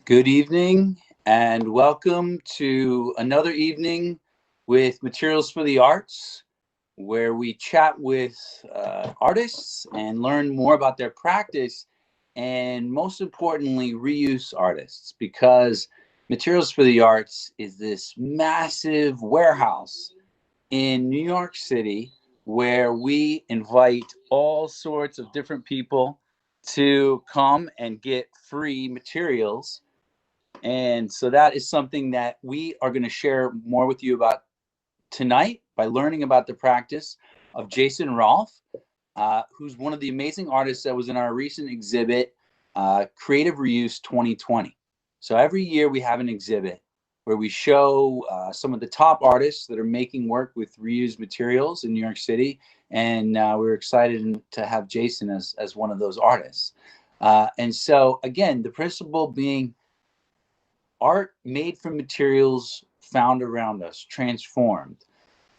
Good evening and welcome to another evening with Materials for the Arts, where we chat with artists and learn more about their practice and most importantly, reuse artists, because Materials for the Arts is this massive warehouse in New York City where we invite all sorts of different people to come and get free materials. And so that is something that we are going to share more with you about tonight by learning about the practice of Jason Rohlf, who's one of the amazing artists that was in our recent exhibit, Creative Reuse 2020. So every year we have an exhibit where we show some of the top artists that are making work with reused materials in New York City. And we're excited to have Jason as one of those artists. And so, again, the principle being art made from materials found around us, transformed.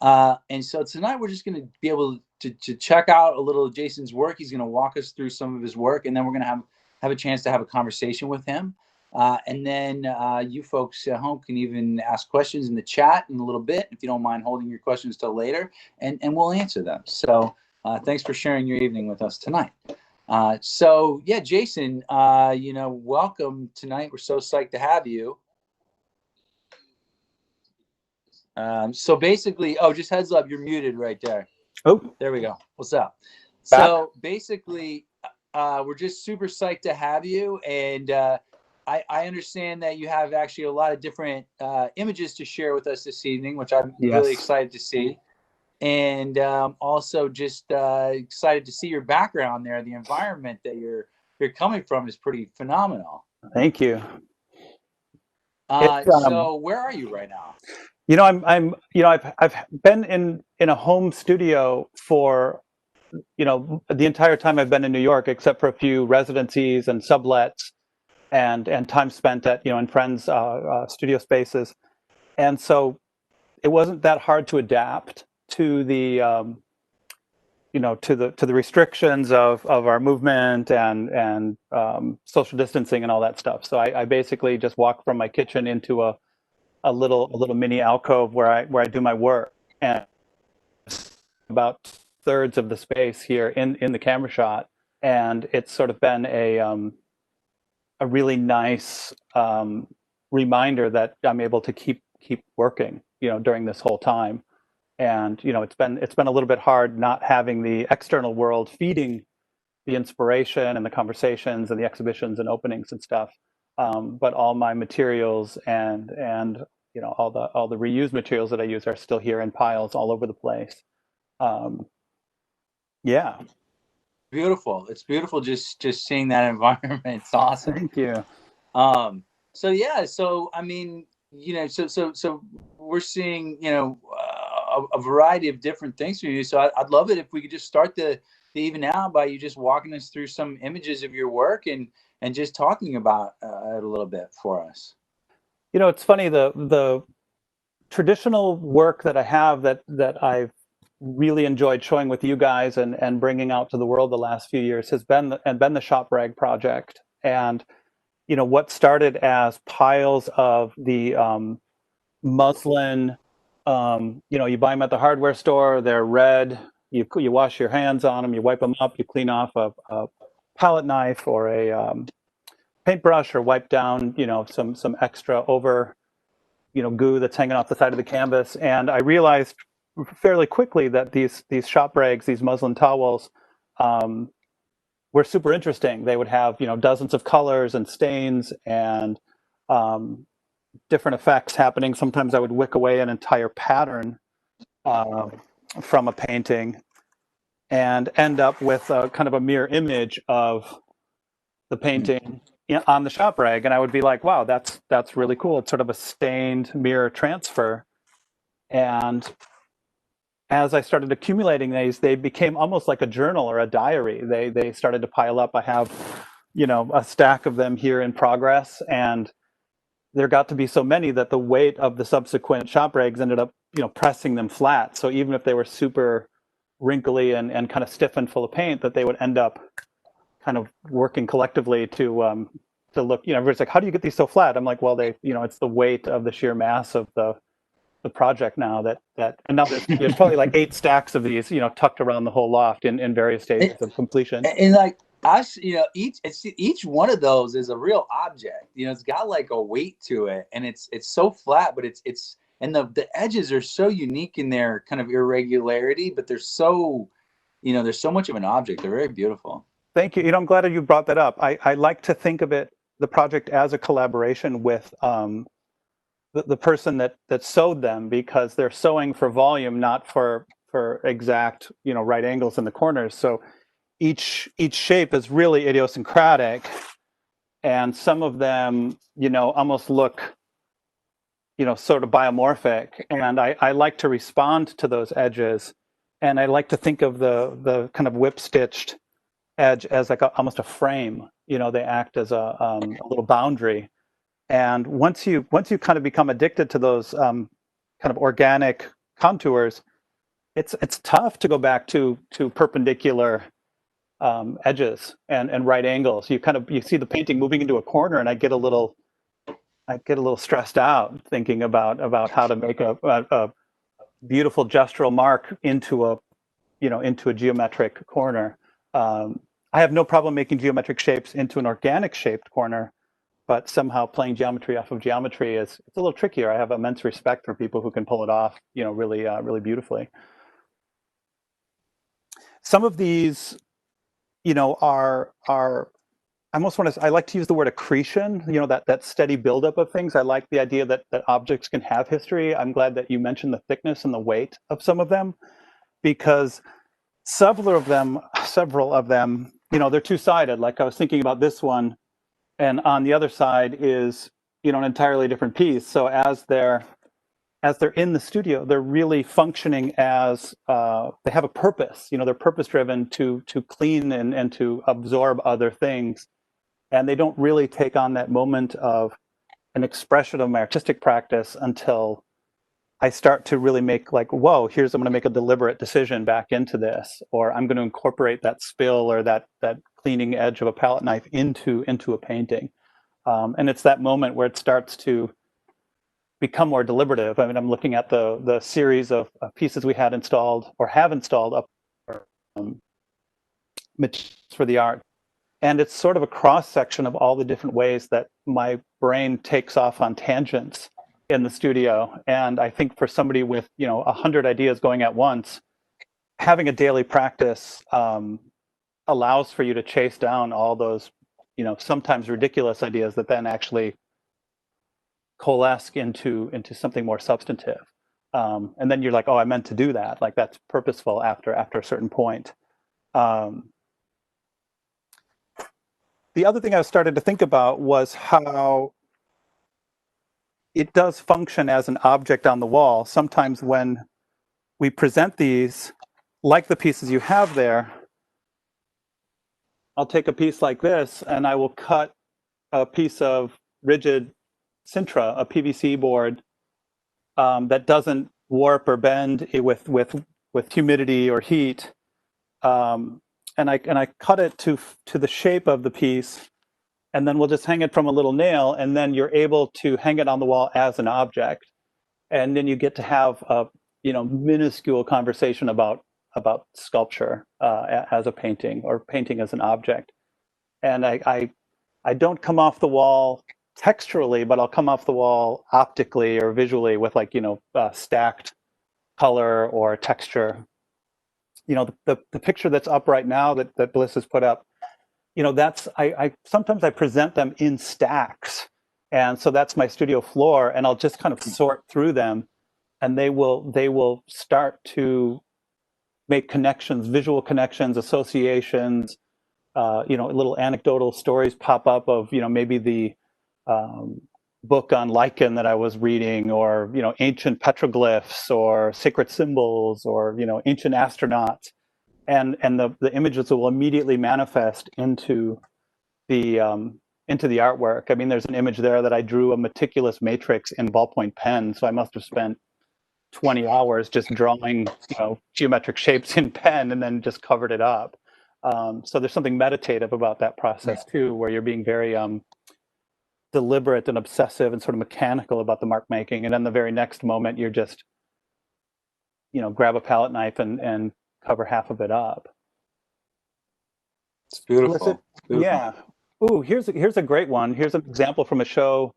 And so tonight we're just going to be able to check out a little of Jason's work. He's going to walk us through some of his work, and then we're going to have a chance to have a conversation with him. And then you folks at home can even ask questions in the chat in a little bit, if you don't mind holding your questions till later, and we'll answer them. So thanks for sharing your evening with us tonight. So yeah, Jason, welcome tonight. We're so psyched to have you. So basically, just heads up, you're muted right there. Oh, there we go. What's up? Back. So basically, we're just super psyched to have you. And I understand that you have actually a lot of different images to share with us this evening, which I'm really excited to see. And also just excited to see your background there. The environment that you're coming from is pretty phenomenal. Thank you. So where are you right now? I've been in a home studio for the entire time I've been in New York, except for a few residencies and sublets and time spent at in friends' studio spaces. And so it wasn't that hard to adapt to the to the restrictions of our movement and social distancing and all that stuff. So I basically just walked from my kitchen into a little mini alcove where I do my work, and about thirds of the space here in the camera shot. And it's sort of been a really nice reminder that I'm able to keep working during this whole time. And it's been a little bit hard not having the external world feeding the inspiration and the conversations and the exhibitions and openings and stuff. But all my materials and all the reused materials that I use are still here in piles all over the place. Yeah. Beautiful. It's beautiful just seeing that environment. It's awesome. Thank you. So yeah, so I mean, so we're seeing a variety of different things from you. So I'd love it if we could just start the even out by you just walking us through some images of your work and just talking about it a little bit for us. It's funny, the traditional work that I have that I've really enjoyed showing with you guys and bringing out to the world the last few years has been the shop rag project. And what started as piles of the muslin, you buy them at the hardware store, they're red, you wash your hands on them, you wipe them up, you clean off a palette knife or a paintbrush, or wipe down some extra over goo that's hanging off the side of the canvas. And I realized fairly quickly that these shop rags, these muslin towels, were super interesting. They would have dozens of colors and stains and different effects happening. Sometimes I would wick away an entire pattern from a painting and end up with a kind of a mirror image of the painting on the shop rag. And I would be like, wow, that's really cool. It's sort of a stained mirror transfer. And as I started accumulating these, they became almost like a journal or a diary. They started to pile up. I have, a stack of them here in progress, and there got to be so many that the weight of the subsequent shop rags ended up, pressing them flat. So even if they were super wrinkly and kind of stiff and full of paint, that they would end up kind of working collectively to look, everybody's like, how do you get these so flat? I'm like, well, it's the weight of the sheer mass of the project now and now there's probably like 8 stacks of these, tucked around the whole loft in various stages of completion. And like us, each one of those is a real object. It's got like a weight to it, and it's so flat, but it's and the edges are so unique in their kind of irregularity, but they're so, there's so much of an object. They're very beautiful. Thank you. I'm glad that you brought that up. I like to think of the project as a collaboration with the person that sewed them, because they're sewing for volume, not for exact, right angles in the corners. So each shape is really idiosyncratic, and some of them, almost look, sort of biomorphic. And I like to respond to those edges, and I like to think of the kind of whip stitched edge as like almost a frame. They act as a little boundary. And once you kind of become addicted to those kind of organic contours, it's tough to go back to perpendicular edges and right angles. You see the painting moving into a corner, and I get a little stressed out thinking about how to make a beautiful gestural mark into a geometric corner. I have no problem making geometric shapes into an organic shaped corner, but somehow playing geometry off of geometry it's a little trickier. I have immense respect for people who can pull it off, really beautifully. Some of these, are I like to use the word accretion, that steady buildup of things. I like the idea that objects can have history. I'm glad that you mentioned the thickness and the weight of some of them, because several of them, they're two-sided. Like I was thinking about this one, and on the other side is, an entirely different piece. So as they're in the studio, they're really functioning as they have a purpose. They're purpose-driven to clean and to absorb other things, and they don't really take on that moment of an expression of my artistic practice until I start to really make like, whoa, I'm going to make a deliberate decision back into this, or I'm going to incorporate that spill or that cleaning edge of a palette knife into a painting. And it's that moment where it starts to become more deliberative. I mean, I'm looking at the series of pieces we had installed or have installed up for the art. And it's sort of a cross section of all the different ways that my brain takes off on tangents in the studio. And I think for somebody with 100 ideas going at once, having a daily practice allows for you to chase down all those sometimes ridiculous ideas that then actually coalesce into something more substantive. And then you're like, oh, I meant to do that. Like that's purposeful after a certain point. The other thing I started to think about was how it does function as an object on the wall. Sometimes when we present these, like the pieces you have there, I'll take a piece like this and I will cut a piece of rigid Sintra, a PVC board that doesn't warp or bend with humidity or heat, and I cut it to the shape of the piece, and then we'll just hang it from a little nail, and then you're able to hang it on the wall as an object, and then you get to have a minuscule conversation about sculpture as a painting, or painting as an object. And I don't come off the wall texturally, but I'll come off the wall optically or visually with like stacked color or texture. The picture that's up right now that Bliss has put up, that's I sometimes I present them in stacks, and so that's my studio floor, and I'll just kind of sort through them, and they will start to make connections, visual connections, associations, little anecdotal stories pop up of maybe the book on lichen that I was reading, or ancient petroglyphs or sacred symbols, or ancient astronauts, and the images will immediately manifest into the artwork. I mean, there's an image there that I drew a meticulous matrix in ballpoint pen, so I must have spent 20 hours just drawing geometric shapes in pen and then just covered it up. So there's something meditative about that process too, where you're being very deliberate and obsessive and sort of mechanical about the mark making, and then the very next moment you're just, grab a palette knife and cover half of it up. It's beautiful. Listen, It's beautiful. yeah. Ooh, here's a great one. Here's an example from a show.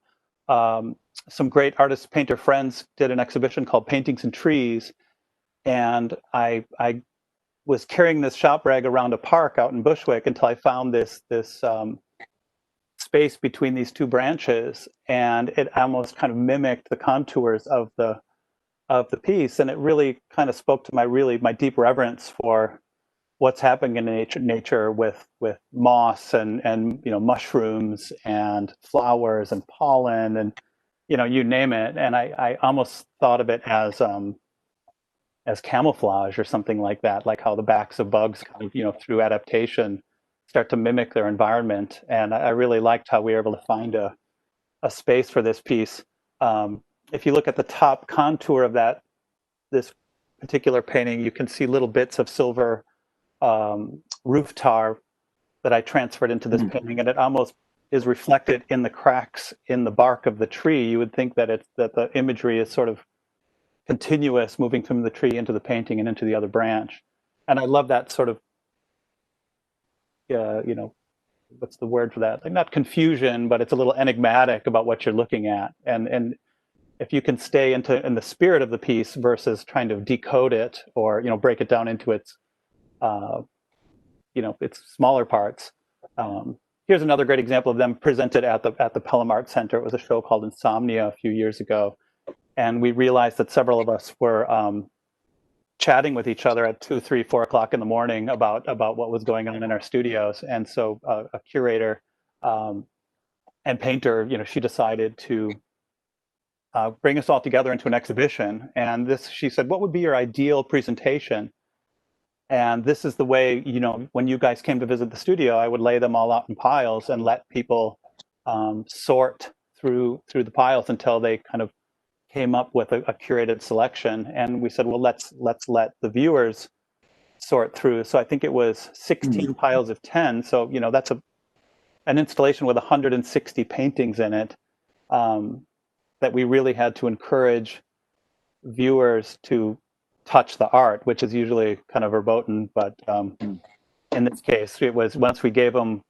Some great artist painter friends did an exhibition called Paintings and Trees, and I was carrying this shop rag around a park out in Bushwick until I found this space between these two branches, and it almost kind of mimicked the contours of the piece, and it really kind of spoke to my deep reverence for what's happening in nature with moss and mushrooms and flowers and pollen and you name it. And I almost thought of it as camouflage or something like that, like how the backs of bugs kind of through adaptation start to mimic their environment. And I really liked how we were able to find a space for this piece. If you look at the top contour of this particular painting, you can see little bits of silver roof tar that I transferred into this painting, and it almost is reflected in the cracks in the bark of the tree. You would think that the imagery is sort of continuous, moving from the tree into the painting and into the other branch. And I love that sort of, what's the word for that? Like, not confusion, but it's a little enigmatic about what you're looking at. And if you can stay in the spirit of the piece versus trying to decode it or break it down into its its smaller parts. Here's another great example of them presented at the Pelham Art Center. It was a show called Insomnia a few years ago, and we realized that several of us were chatting with each other at 2, 3, 4 o'clock in the morning about what was going on in our studios. And so a curator and painter, she decided to bring us all together into an exhibition. And she said, what would be your ideal presentation? And this is the way, when you guys came to visit the studio, I would lay them all out in piles and let people sort through the piles until they kind of came up with a curated selection. And we said, well, let's let the viewers sort through. So I think it was 16 piles of 10. So, that's an installation with 160 paintings in it, that we really had to encourage viewers to touch the art, which is usually kind of verboten. But in this case, it was, once we gave them,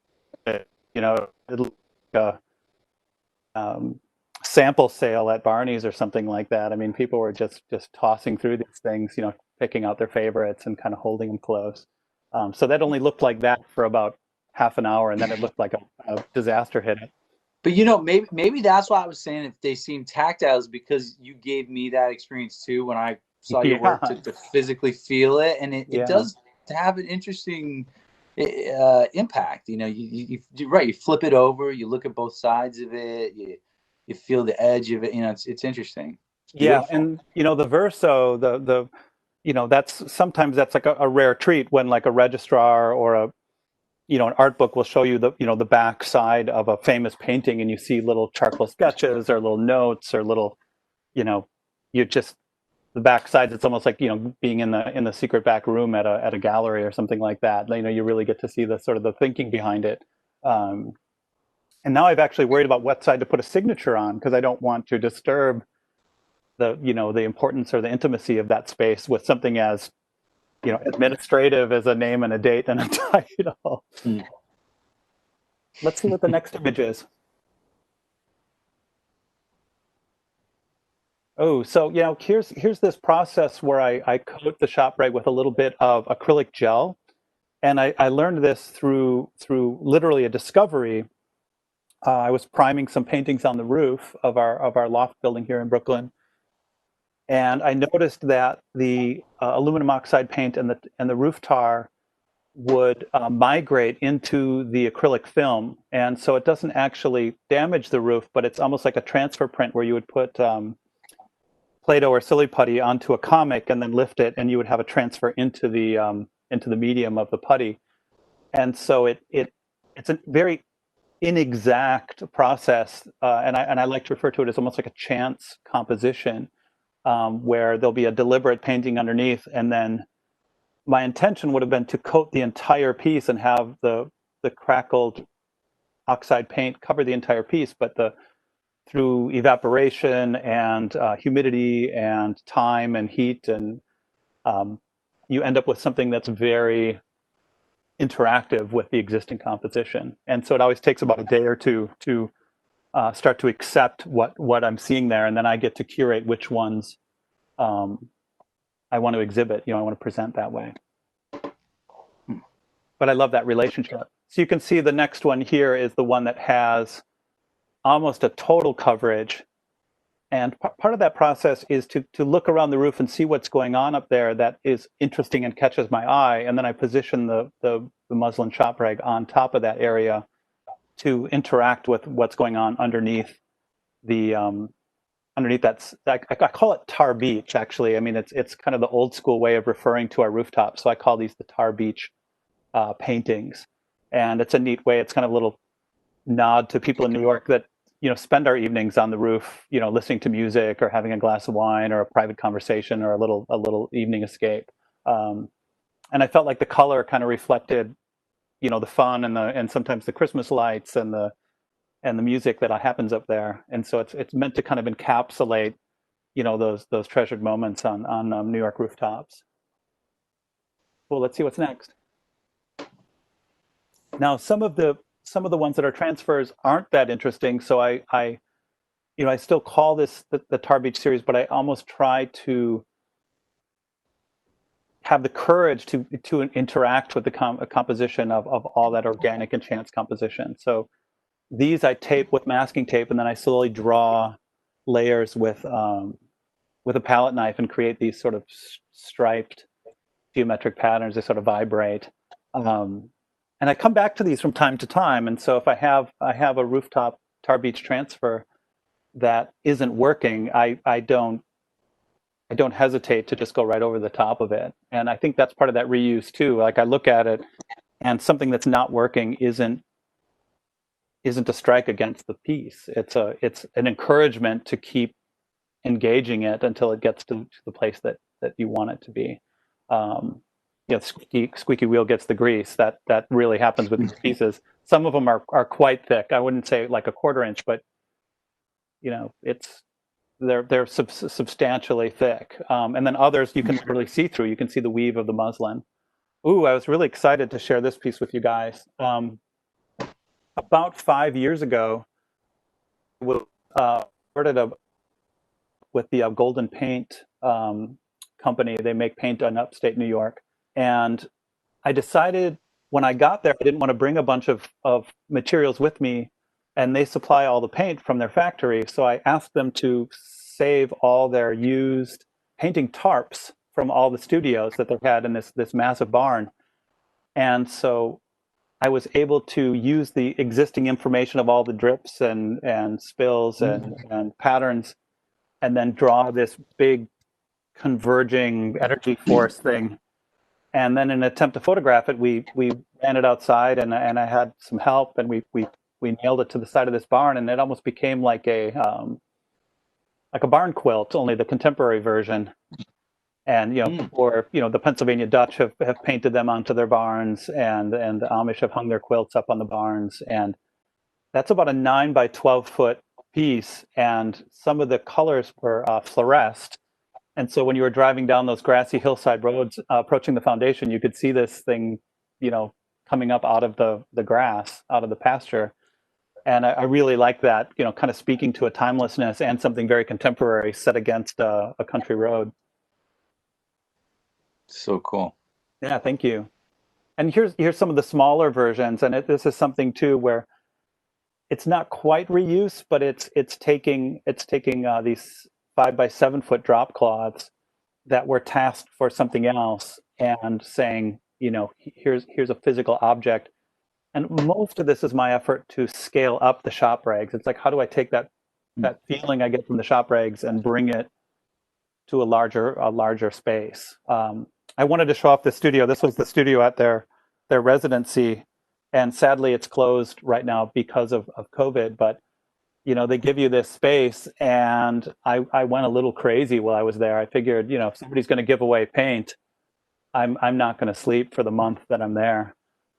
sample sale at Barney's or something like that. I mean, people were just tossing through these things, picking out their favorites and kind of holding them close. So that only looked like that for about half an hour, and then it looked like a disaster hit it. But maybe that's why I was saying if they seem tactile, is because you gave me that experience too when I saw your work to physically feel it, and it does have an interesting impact. You're right. You flip it over, you look at both sides of it, you feel the edge of it. It's interesting. It's and the verso, that's like a rare treat when like a registrar or an art book will show you the back side of a famous painting, and you see little charcoal sketches or little notes or little, the back side. It's almost like being in the secret back room at a gallery or something like that. You really get to see the sort of the thinking behind it. And now I've actually worried about what side to put a signature on, because I don't want to disturb the importance or the intimacy of that space with something as administrative as a name and a date and a title. Let's see what the next image is. Oh, so here's this process where I coat the shop rag with a little bit of acrylic gel, and I learned this through literally a discovery. I was priming some paintings on the roof of our loft building here in Brooklyn, and I noticed that the aluminum oxide paint and the roof tar would migrate into the acrylic film, and so it doesn't actually damage the roof, but it's almost like a transfer print where you would put Play-Doh or silly putty onto a comic and then lift it, and you would have a transfer into the medium of the putty. And so it's a very inexact process, and I like to refer to it as almost like a chance composition, where there'll be a deliberate painting underneath, and then my intention would have been to coat the entire piece and have the crackled oxide paint cover the entire piece, but through evaporation and humidity and time and heat, and you end up with something that's very interactive with the existing composition. And so it always takes about a day or two to start to accept what I'm seeing there, and then I get to curate which ones I want to exhibit. I want to present that way. But I love that relationship. So you can see the next one here is the one that has almost a total coverage. And part of that process is to look around the roof and see what's going on up there that is interesting and catches my eye. And then I position the muslin shop rag on top of that area to interact with what's going on underneath underneath that. I call it tar beach, actually. I mean, it's kind of the old school way of referring to our rooftop. So I call these the tar beach paintings. And it's a neat way. It's kind of a little nod to people in New York that spend our evenings on the roof, listening to music or having a glass of wine or a private conversation or a little evening escape. And I felt like the color kind of reflected, the fun and sometimes the Christmas lights and the music that happens up there. And so it's meant to kind of encapsulate, those treasured moments on New York rooftops. Well, let's see what's next. Now, some of the ones that are transfers aren't that interesting. So I still call this the Tar Beach series, but I almost try to have the courage to interact with the composition of all that organic and chance composition. So these I tape with masking tape, and then I slowly draw layers with a palette knife and create these sort of striped geometric patterns that sort of vibrate. And I come back to these from time to time. And so if I have a rooftop Tar Beach transfer that isn't working, I don't hesitate to just go right over the top of it. And I think that's part of that reuse too. Like I look at it, and something that's not working isn't a strike against the piece. It's an encouragement to keep engaging it until it gets to the place that you want it to be. Squeaky wheel gets the grease. That really happens with these pieces. Some of them are quite thick. I wouldn't say like a 1/4 inch, but they're substantially thick. And then others you can really see through. You can see the weave of the muslin. Ooh, I was really excited to share this piece with you guys. About 5 years ago, we started with the Golden Paint company. They make paint in upstate New York. And I decided when I got there, I didn't want to bring a bunch of materials with me, and they supply all the paint from their factory. So I asked them to save all their used painting tarps from all the studios that they've had in this massive barn. And so I was able to use the existing information of all the drips and spills and patterns, and then draw this big converging energy force thing. And then in an attempt to photograph it, we ran it outside, and I had some help, and we nailed it to the side of this barn, and it almost became like a barn quilt, only the contemporary version. And the Pennsylvania Dutch have painted them onto their barns, and the Amish have hung their quilts up on the barns, and that's about a 9 by 12 foot piece, and some of the colors were fluoresced. And so when you were driving down those grassy hillside roads, approaching the foundation, you could see this thing, coming up out of the grass, out of the pasture. And I really like that, kind of speaking to a timelessness and something very contemporary set against a country road. So cool. Yeah, thank you. And here's some of the smaller versions, and this is something too where it's not quite reuse, but it's taking these 5 by 7 foot drop cloths that were tasked for something else and saying, here's a physical object. And most of this is my effort to scale up the shop rags. It's like, how do I take that feeling I get from the shop rags and bring it to a larger space? I wanted to show off the studio. This was the studio at their residency, and sadly it's closed right now because of COVID. But they give you this space, and I went a little crazy while I was there. I figured, if somebody's going to give away paint, I'm not going to sleep for the month that I'm there.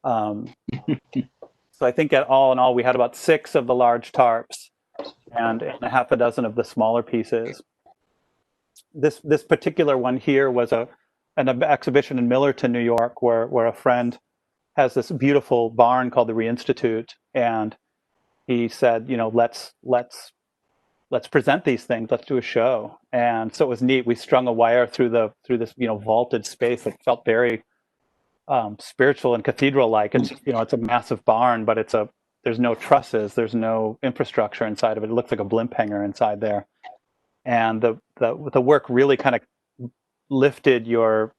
So So I think at all in all, we had about 6 of the large tarps and a half a dozen of the smaller pieces. This particular one here was an exhibition in Millerton, New York, where a friend has this beautiful barn called the Reinstitute, and he said, let's present these things. Let's do a show. And so it was neat. We strung a wire through this vaulted space that felt very spiritual and cathedral-like. It's it's a massive barn, but there's no trusses, there's no infrastructure inside of it. It looks like a blimp hangar inside there. And the work really kind of lifted your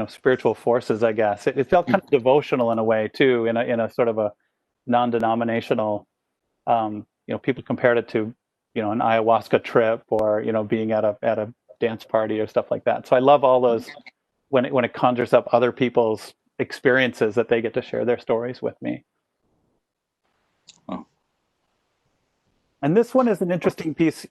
spiritual forces, I guess. It felt kind of devotional in a way too, in a sort of a non-denominational. People compared it to an ayahuasca trip or being at a dance party or stuff like that. So I love all those when it conjures up other people's experiences that they get to share their stories with me. Oh. And this one is an interesting piece.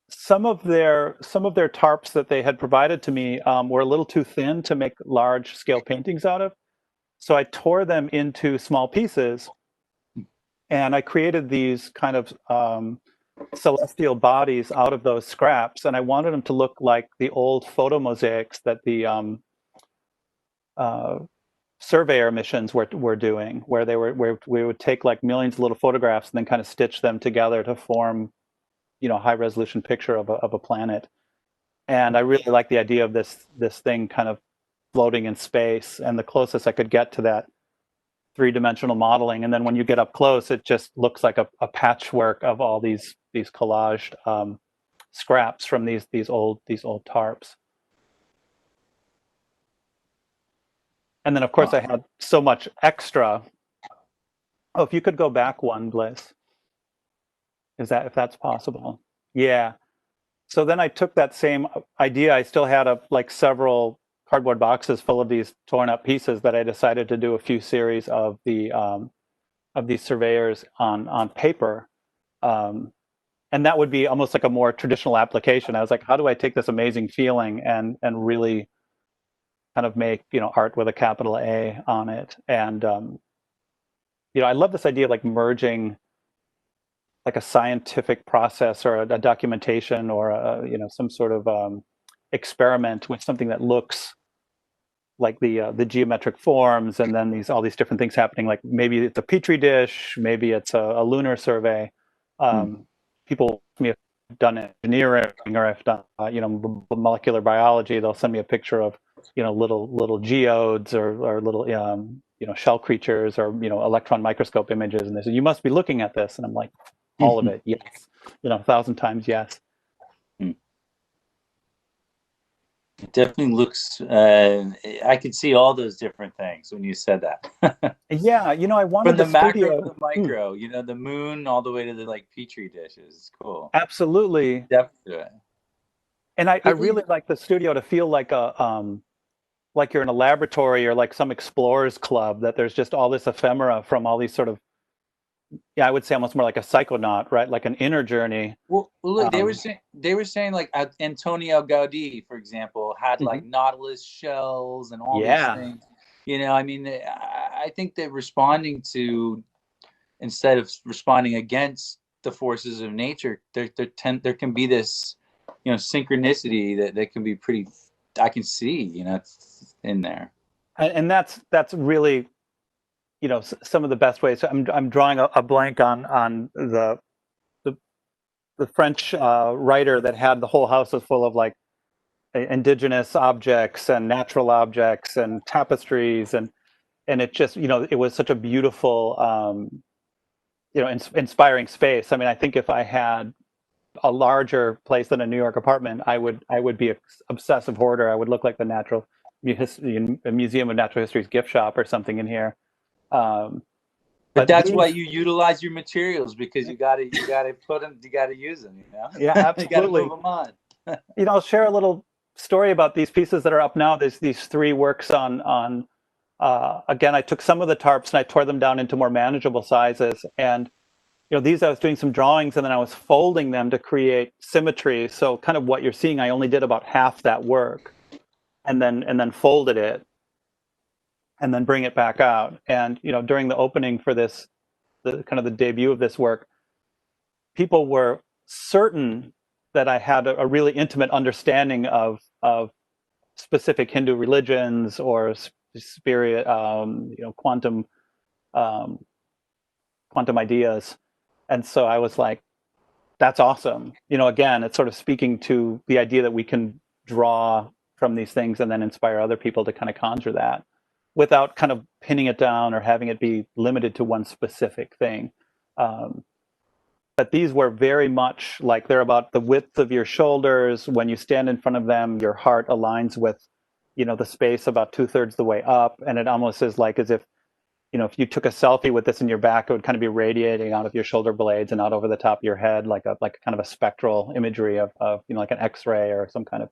Some of their tarps that they had provided to me were a little too thin to make large scale paintings out of. So I tore them into small pieces, and I created these kind of celestial bodies out of those scraps, and I wanted them to look like the old photo mosaics that the surveyor missions were doing, where we would take like millions of little photographs and then kind of stitch them together to form high resolution picture of a planet. And I really like the idea of this thing kind of floating in space, and the closest I could get to that three-dimensional modeling. And then when you get up close, it just looks like a patchwork of all these collaged scraps from these old tarps. And then of course I had so much extra. Oh, if you could go back one, Bliss. If that's possible. Yeah. So then I took that same idea. I still had several cardboard boxes full of these torn up pieces that I decided to do a few series of these surveyors on paper. And that would be almost like a more traditional application. I was like, how do I take this amazing feeling and really kind of make art with a capital A on it? And I love this idea of like merging like a scientific process or a documentation or some sort of experiment with something that looks like the geometric forms, and then all these different things happening. Like maybe it's a petri dish, maybe it's a lunar survey. People ask me if I've done engineering or I've done molecular biology. They'll send me a picture of little geodes or little shell creatures or electron microscope images, and they say, you must be looking at this, and I'm like, all of it, yes, 1,000 times yes. It definitely looks. I could see all those different things when you said that. Yeah, I wanted from the studio macro to the micro. The moon all the way to the petri dishes. It's cool. Absolutely. Definitely. And I really like the studio to feel like like you're in a laboratory or like some explorers club, that there's just all this ephemera from all these sort of, I would say almost more like a psychonaut, right? Like an inner journey. Well, look, they were saying like Antonio Gaudí, for example, had like nautilus shells and all these things. I think that responding to, instead of responding against the forces of nature, there can be this, synchronicity that can be pretty. I can see, in there. And that's really, some of the best ways. I'm drawing a blank on the French writer that had the whole house was full of like indigenous objects and natural objects and tapestries, and it just it was such a beautiful inspiring space. I mean, I think if I had a larger place than a New York apartment, I would be an obsessive hoarder. I would look like the Museum of Natural History's gift shop or something in here. But that's why you utilize your materials, because you got to put them, you got to use them. Yeah, absolutely. You got to move them on. I'll share a little story about these pieces that are up now. There's these 3 works on. Again, I took some of the tarps and I tore them down into more manageable sizes. And these, I was doing some drawings and then I was folding them to create symmetry. So kind of what you're seeing, I only did about half that work, and then folded it. and then bring it back out. And during the opening for this, the kind of the debut of this work, people were certain that I had a really intimate understanding of specific Hindu religions or spirit, quantum quantum ideas. And so I was like, that's awesome. Again, it's sort of speaking to the idea that we can draw from these things and then inspire other people to kind of conjure that without kind of pinning it down or having it be limited to one specific thing. But these were very much like they're about the width of your shoulders. When you stand in front of them, your heart aligns with, the space about 2/3 the way up. And it almost is like as if you took a selfie with this in your back, it would kind of be radiating out of your shoulder blades and out over the top of your head, like a kind of a spectral imagery of like an X-ray or some kind of,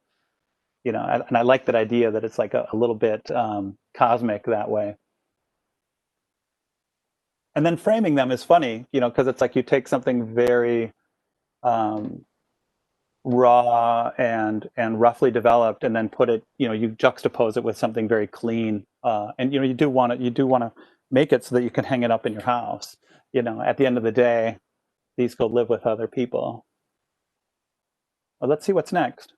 and I like that idea that it's like a little bit cosmic that way. And then framing them is funny, because it's like you take something very raw and roughly developed, and then put it, you juxtapose it with something very clean, and you do want to make it so that you can hang it up in your house. At the end of the day, these go live with other people. Well, let's see what's next.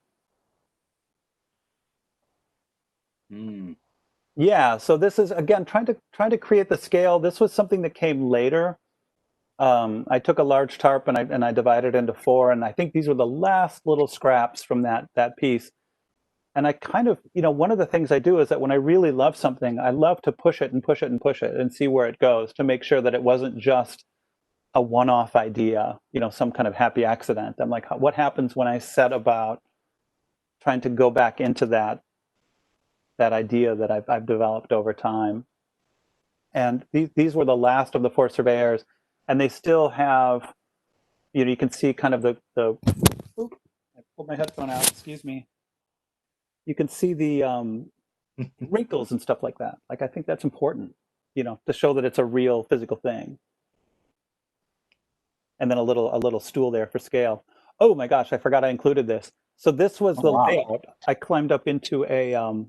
Yeah, so this is again trying to create the scale. This was something that came later. I took a large tarp and I divided it into 4, and I think these were the last little scraps from that piece. And I kind of, one of the things I do is that when I really love something, I love to push it and push it and push it and see where it goes, to make sure that it wasn't just a one-off idea, some kind of happy accident. I'm like, what happens when I set about trying to go back into that idea that I've developed over time? And these were the last of the 4 surveyors, and they still have, you can see kind of the oops, I pulled my headphone out, excuse me. You can see the wrinkles and stuff like that. Like, I think that's important, to show that it's a real physical thing. And then a little stool there for scale. Oh my gosh, I forgot I included this. So this was the layout. I climbed up into a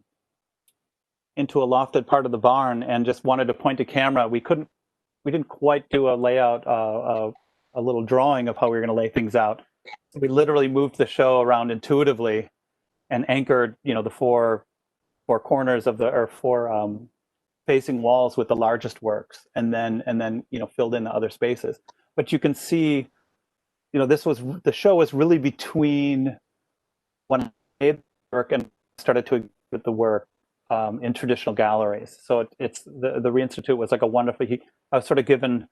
lofted part of the barn and just wanted to point a camera. We didn't quite do a layout, a little drawing of how we were going to lay things out. So we literally moved the show around intuitively and anchored, the four corners of the 4 facing walls with the largest works, and then filled in the other spaces. But you can see, the show was really between when I made the work and started to exhibit the work in traditional galleries. So it's the Reinstitute was like a wonderful. I was sort of given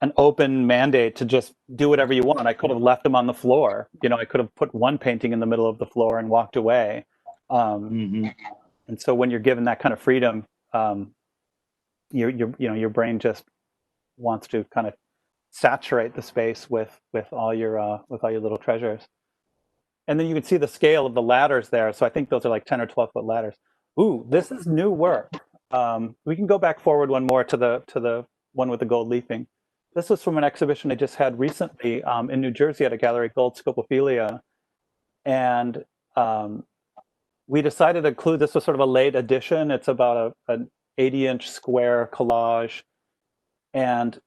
an open mandate to just do whatever you want. I could have left them on the floor. I could have put one painting in the middle of the floor and walked away. And so when you're given that kind of freedom, your brain just wants to kind of saturate the space with all your little treasures. And then you can see the scale of the ladders there. So I think those are like 10 or 12 foot ladders. Ooh, this is new work. We can go back forward one more to the one with the gold leafing. This was from an exhibition I just had recently in New Jersey at a gallery, Gold Scopophilia. And we decided to include, this was sort of a late edition. It's about an 80-inch square collage. And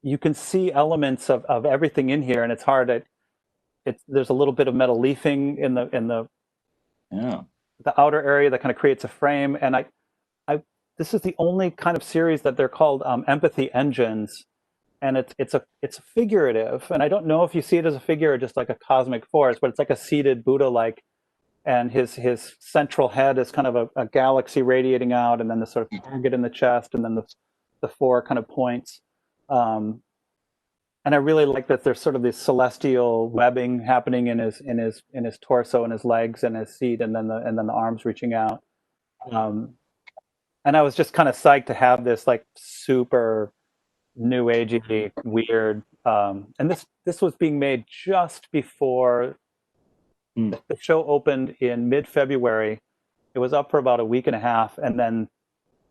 you can see elements of everything in here, and it's hard. There's a little bit of metal leafing in the outer area that kind of creates a frame. And this is the only kind of series that they're called empathy engines, and it's figurative. And I don't know if you see it as a figure or just like a cosmic force, but it's like a seated Buddha-like, and his central head is kind of a galaxy radiating out, and then the sort of target in the chest, and then the 4 kind of points. And I really like that there's sort of this celestial webbing happening in his torso and his legs and his seat, and then the arms reaching out. And I was just kind of psyched to have this like super new agey weird. And this was being made just before the show opened in mid-February. It was up for about a week and a half, and then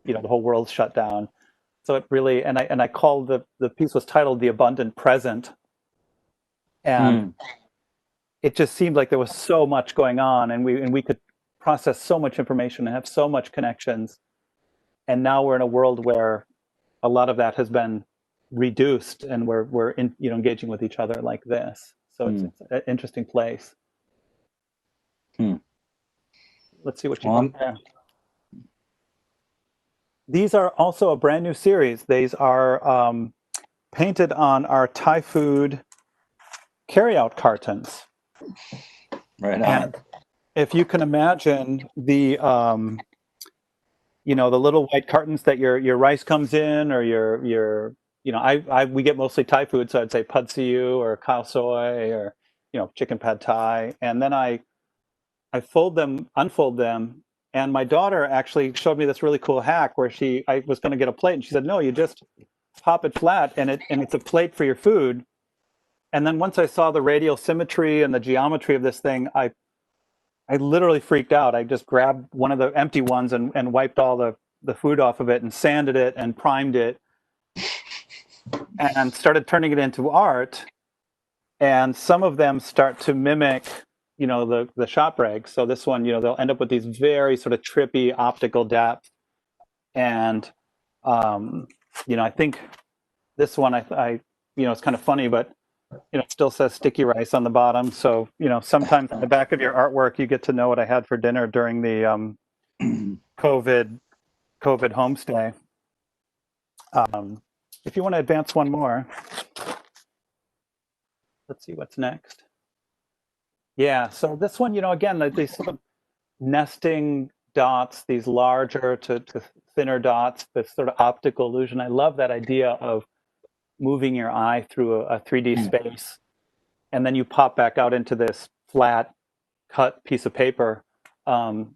the whole world shut down. So it really, and I called the piece was titled "The Abundant Present," and it just seemed like there was so much going on, and we could process so much information and have so much connections. And now we're in a world where a lot of that has been reduced, and we're in, engaging with each other like this. So it's an interesting place. Let's see what you got there. These are also a brand new series. These are painted on our Thai food carryout cartons. Right on. And if you can imagine the the little white cartons that your rice comes in, or your we get mostly Thai food, so I'd say pad see ew or khao soi, or chicken pad thai, and then I unfold them, and my daughter actually showed me this really cool hack where I was going to get a plate, and she said, no, you just pop it flat, and it's a plate for your food. And then once I saw the radial symmetry and the geometry of this thing, I literally freaked out. I just grabbed one of the empty ones and wiped all the food off of it and sanded it and primed it and started turning it into art. And some of them start to mimic, the shop rags. So this one, they'll end up with these very sort of trippy optical depth. And, I think this one, I it's kind of funny, but it still says sticky rice on the bottom. So, sometimes in the back of your artwork, you get to know what I had for dinner during the COVID homestay. If you want to advance one more, let's see what's next. Yeah, so this one, again, these sort of nesting dots, these larger to thinner dots, this sort of optical illusion. I love that idea of moving your eye through a 3D space, and then you pop back out into this flat cut piece of paper. And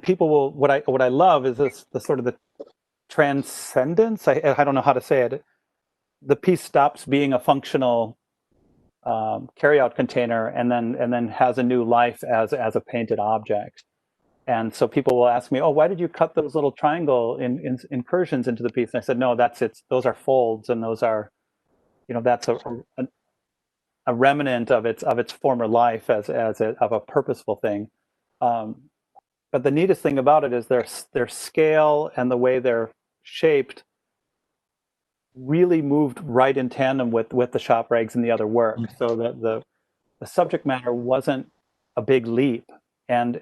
people will, what I love is the sort of the transcendence. I don't know how to say it. The piece stops being a functional carryout container and then has a new life as a painted object. And so people will ask me, oh, why did you cut those little triangle incursions into the piece? And I said, no, those are folds, and those are, that's a remnant of its former life of a purposeful thing. But the neatest thing about it is their scale and the way they're shaped really moved right in tandem with the shop rags and the other work, so that the subject matter wasn't a big leap, and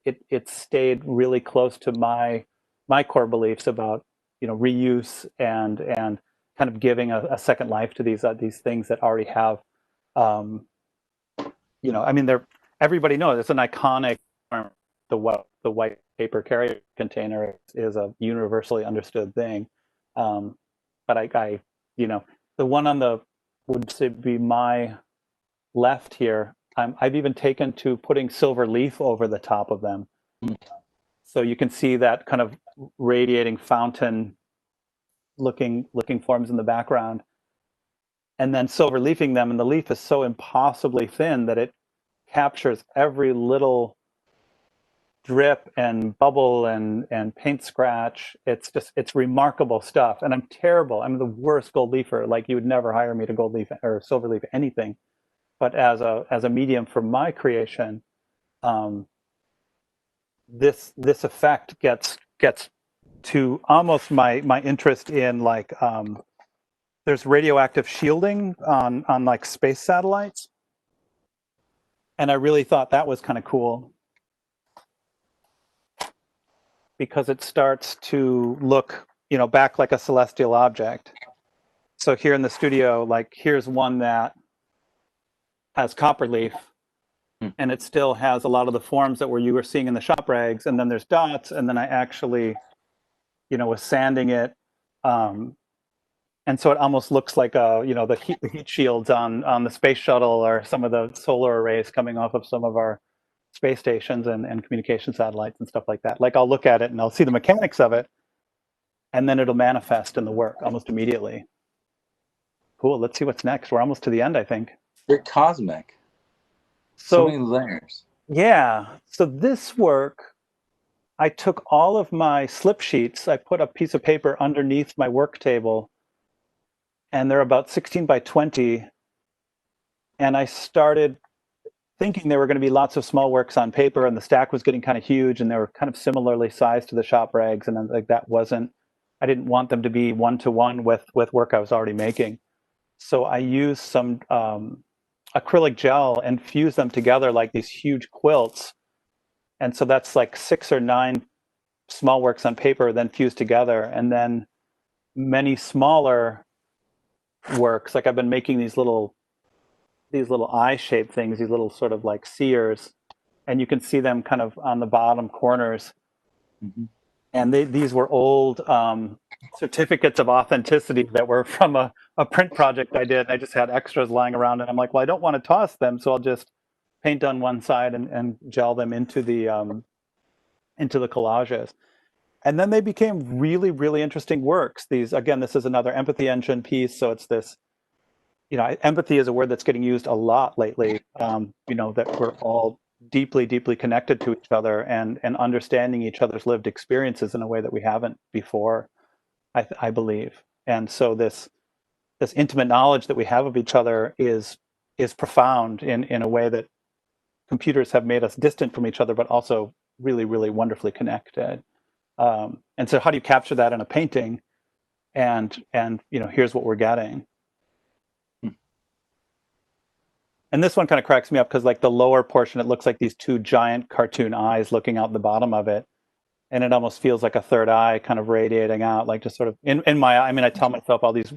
it stayed really close to my core beliefs about reuse and kind of giving a second life to these things that already have everybody knows it's an iconic term. The white paper carrier container is a universally understood thing. But I the one on the would be my left here. I've even taken to putting silver leaf over the top of them, so you can see that kind of radiating fountain looking forms in the background, and then silver leafing them, and the leaf is so impossibly thin that it captures every little drip and bubble and paint scratch. It's remarkable stuff. And I'm terrible. I'm the worst gold leafer. Like, you would never hire me to gold leaf or silver leaf anything. But as a medium for my creation, this effect gets to almost my interest in, like, there's radioactive shielding on like space satellites. And I really thought that was kind of cool, because it starts to look, back like a celestial object. So here in the studio, like, here's one that has copper leaf, and it still has a lot of the forms that you were seeing in the shop rags, and then there's dots, and then I actually, was sanding it, and so it almost looks like the heat shields on the space shuttle, or some of the solar arrays coming off of some of our space stations and communication satellites and stuff like that. Like, I'll look at it and I'll see the mechanics of it, and then it'll manifest in the work almost immediately. Cool. Let's see what's next. We're almost to the end, I think. They're cosmic. So many layers. Yeah. So this work, I took all of my slip sheets. I put a piece of paper underneath my work table, and they're about 16 by 20. And I started thinking there were going to be lots of small works on paper, and the stack was getting kind of huge, and they were kind of similarly sized to the shop rags, and like that wasn't. I didn't want them to be one-to-one with work I was already making. So I used some acrylic gel and fused them together like these huge quilts. And so that's like 6 or 9 small works on paper, then fused together, and then many smaller works. Like I've been making these little eye-shaped things, these little sort of like seers, and you can see them kind of on the bottom corners. Mm-hmm. And these were old certificates of authenticity that were from a print project I did. I just had extras lying around, and I'm like, well, I don't want to toss them, so I'll just paint on one side and gel them into the collages. And then they became really, really interesting works. These, again, this is another empathy engine piece. So it's this, empathy is a word that's getting used a lot lately. That we're all deeply, deeply connected to each other and understanding each other's lived experiences in a way that we haven't before, I believe. And so this intimate knowledge that we have of each other is profound in a way that computers have made us distant from each other, but also really, really wonderfully connected. And so how do you capture that in a painting? And here's what we're getting. And this one kind of cracks me up because like the lower portion, it looks like these 2 giant cartoon eyes looking out the bottom of it. And it almost feels like a third eye kind of radiating out, like just sort of in my, I tell myself all these,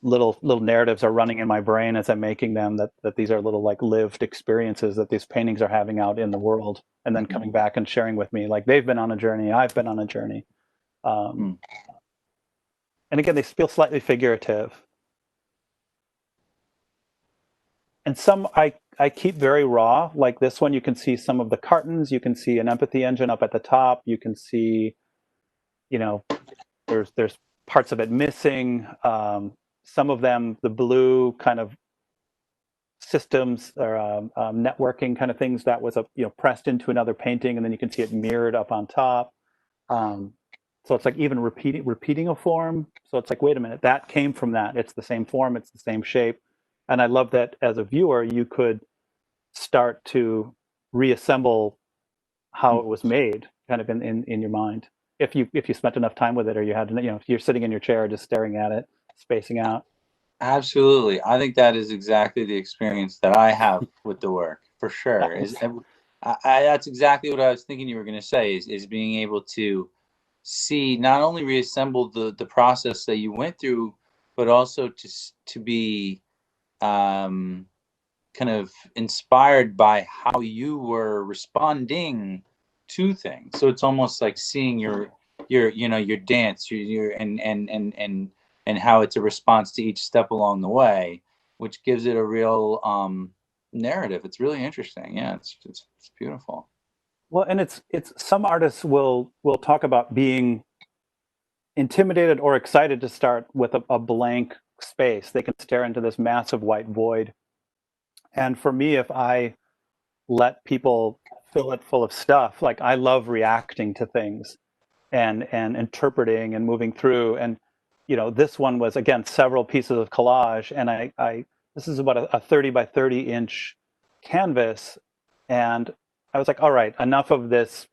little narratives are running in my brain as I'm making them, that these are little like lived experiences that these paintings are having out in the world, and then coming back and sharing with me, like they've been on a journey, I've been on a journey. And again, they feel slightly figurative. And some I keep very raw, like this one. You can see some of the cartons, you can see an empathy engine up at the top, you can see, there's parts of it missing. Some of them, the blue kind of systems or networking kind of things, that was pressed into another painting, and then you can see it mirrored up on top. So it's like even repeating a form. So it's like, wait a minute, that came from that. It's the same form, it's the same shape. And I love that as a viewer, you could start to reassemble how it was made, kind of in your mind, if you spent enough time with it, or you had, if you're sitting in your chair just staring at it, spacing out. Absolutely. I think that is exactly the experience that I have with the work, for sure. Nice. That's exactly what I was thinking you were going to say, is being able to see, not only reassemble the process that you went through, but also to be kind of inspired by how you were responding to things. So it's almost like seeing your dance, and how it's a response to each step along the way, which gives it a real narrative. It's really interesting. Yeah, it's beautiful. Well, and it's some artists will talk about being intimidated or excited to start with a blank space. They can stare into this massive white void. And for me, if I let people fill it full of stuff, like I love reacting to things and interpreting and moving through. And this one was, again, several pieces of collage, and I this is about a 30 by 30 inch canvas, and I was like, all right, enough of this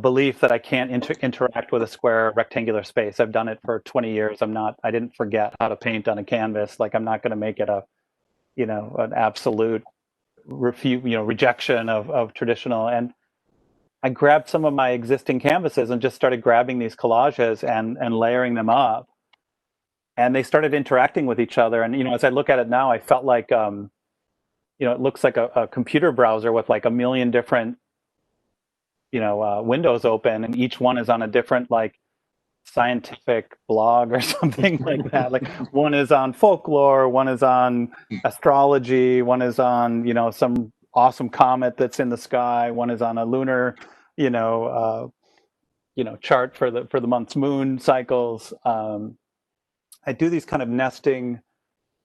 belief that I can't interact with a square rectangular space. I've done it for 20 years. I didn't forget how to paint on a canvas. Like, I'm not going to make it an absolute rejection of traditional. And I grabbed some of my existing canvases and just started grabbing these collages and layering them up. And they started interacting with each other. And, as I look at it now, I felt like, it looks like a computer browser with like a million different, windows open, and each one is on a different, like, scientific blog or something like that. Like, one is on folklore, one is on astrology, one is on, some awesome comet that's in the sky, one is on a lunar, chart for the month's moon cycles. I do these kind of nesting.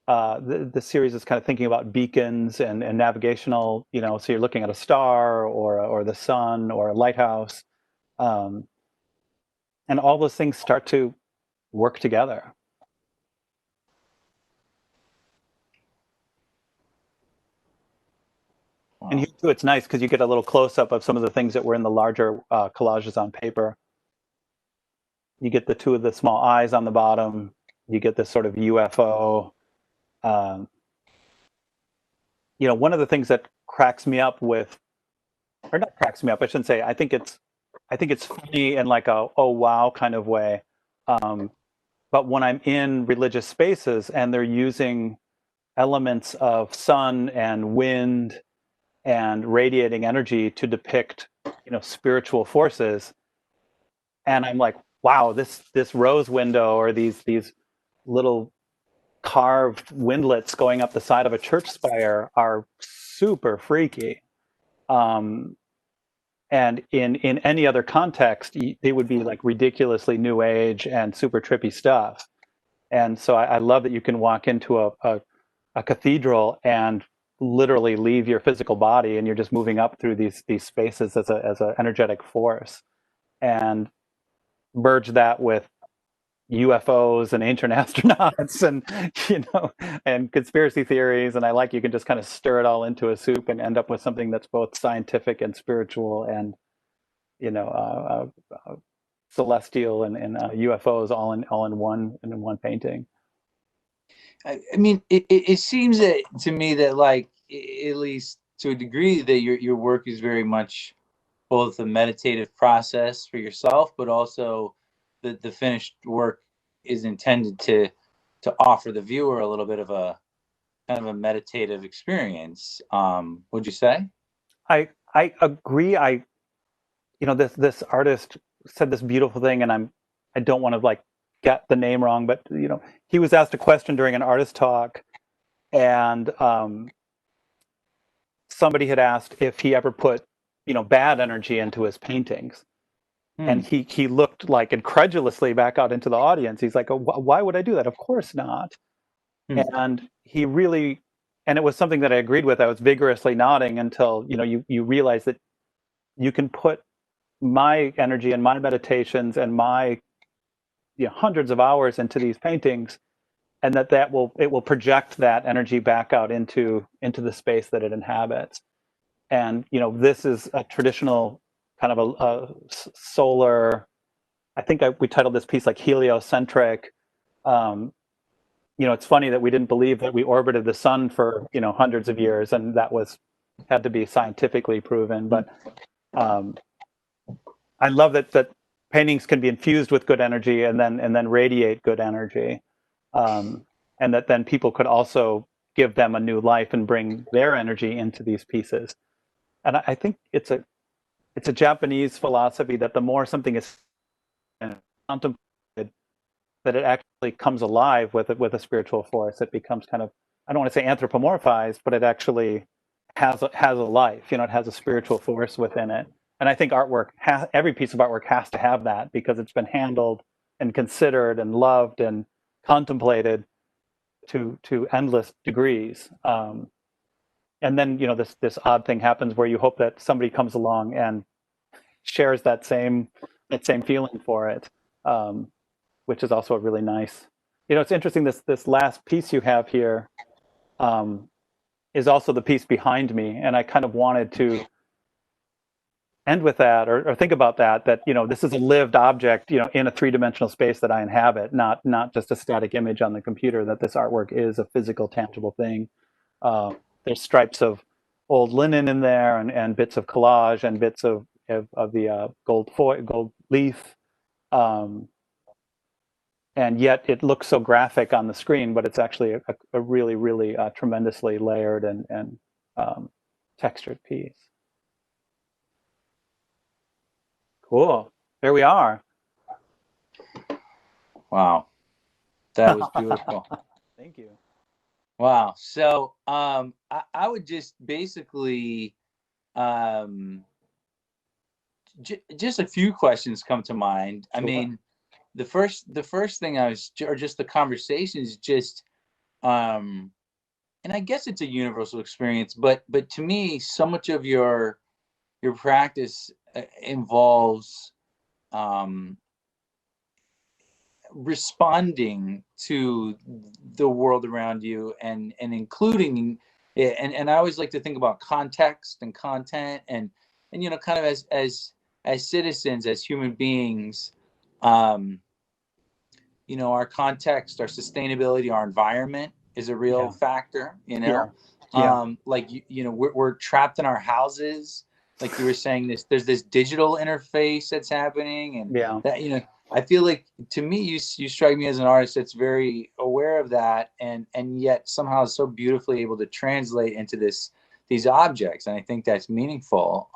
The series is kind of thinking about beacons and navigational. So you're looking at a star or the sun or a lighthouse, and all those things start to work together. And here too, it's nice because you get a little close up of some of the things that were in the larger collages on paper. You get the two of the small eyes on the bottom. You get this sort of UFO. Um, One of the things that cracks me up with, or not cracks me up, I shouldn't say. I think it's funny in like a oh wow kind of way. Um, but when I'm in religious spaces and they're using elements of sun and wind and radiating energy to depict, spiritual forces, and I'm like, wow, this rose window or these little carved windlets going up the side of a church spire are super freaky. Um, and in any other context, they would be like ridiculously new age and super trippy stuff. And so I love that you can walk into a cathedral and literally leave your physical body, and you're just moving up through these spaces as a energetic force, and merge that with UFOs and ancient astronauts and and conspiracy theories. And I like you can just kind of stir it all into a soup and end up with something that's both scientific and spiritual and you know celestial and UFOs all in one painting. I mean, it seems that to me that like at least to a degree that your work is very much both a meditative process for yourself, but also the finished work is intended to offer the viewer a little bit of a kind of a meditative experience. Would you say? I agree. This artist said this beautiful thing, and I don't want to like get the name wrong, but he was asked a question during an artist talk, and somebody had asked if he ever put bad energy into his paintings. And he looked like incredulously back out into the audience. He's like, oh, why would I do that? Of course not. And he really, and it was something that I agreed with. I was vigorously nodding until you realize that you can put my energy and my meditations and my hundreds of hours into these paintings, and that will project that energy back out into the space that it inhabits. And this is a traditional kind of a solar. I think we titled this piece like heliocentric. Um, it's funny that we didn't believe that we orbited the sun for hundreds of years, and that had to be scientifically proven. But I love that paintings can be infused with good energy and then radiate good energy, and that then people could also give them a new life and bring their energy into these pieces. And I think it's a Japanese philosophy that the more something is contemplated, that it actually comes alive with a spiritual force. It becomes kind of, I don't want to say anthropomorphized, but it actually has a life. It has a spiritual force within it. And I think every piece of artwork has to have that because it's been handled and considered and loved and contemplated to endless degrees. And then this odd thing happens where you hope that somebody comes along and shares that same feeling for it, which is also a really nice. It's interesting. This last piece you have here is also the piece behind me, and I kind of wanted to end with that or think about that this is a lived object in a three-dimensional space that I inhabit, not just a static image on the computer. That this artwork is a physical, tangible thing. There's stripes of old linen in there, and bits of collage and bits of the gold leaf, and yet it looks so graphic on the screen, but it's actually a really, really tremendously layered and textured piece. Cool. There we are. Wow, that was beautiful. Thank you. Wow. So I would just basically just a few questions come to mind. Sure. I mean, the first thing or just the conversation is just and I guess it's a universal experience, but to me, so much of your practice involves responding to the world around you and including Yeah, and I always like to think about context and content, and kind of as citizens, as human beings, um, our context, our sustainability, our environment is a real Yeah, factor. yeah, yeah, Like we're trapped in our houses. Like you were saying, there's this digital interface that's happening, and yeah. that I feel like, to me, you strike me as an artist that's very aware of that, and yet somehow is so beautifully able to translate into these objects, and I think that's meaningful.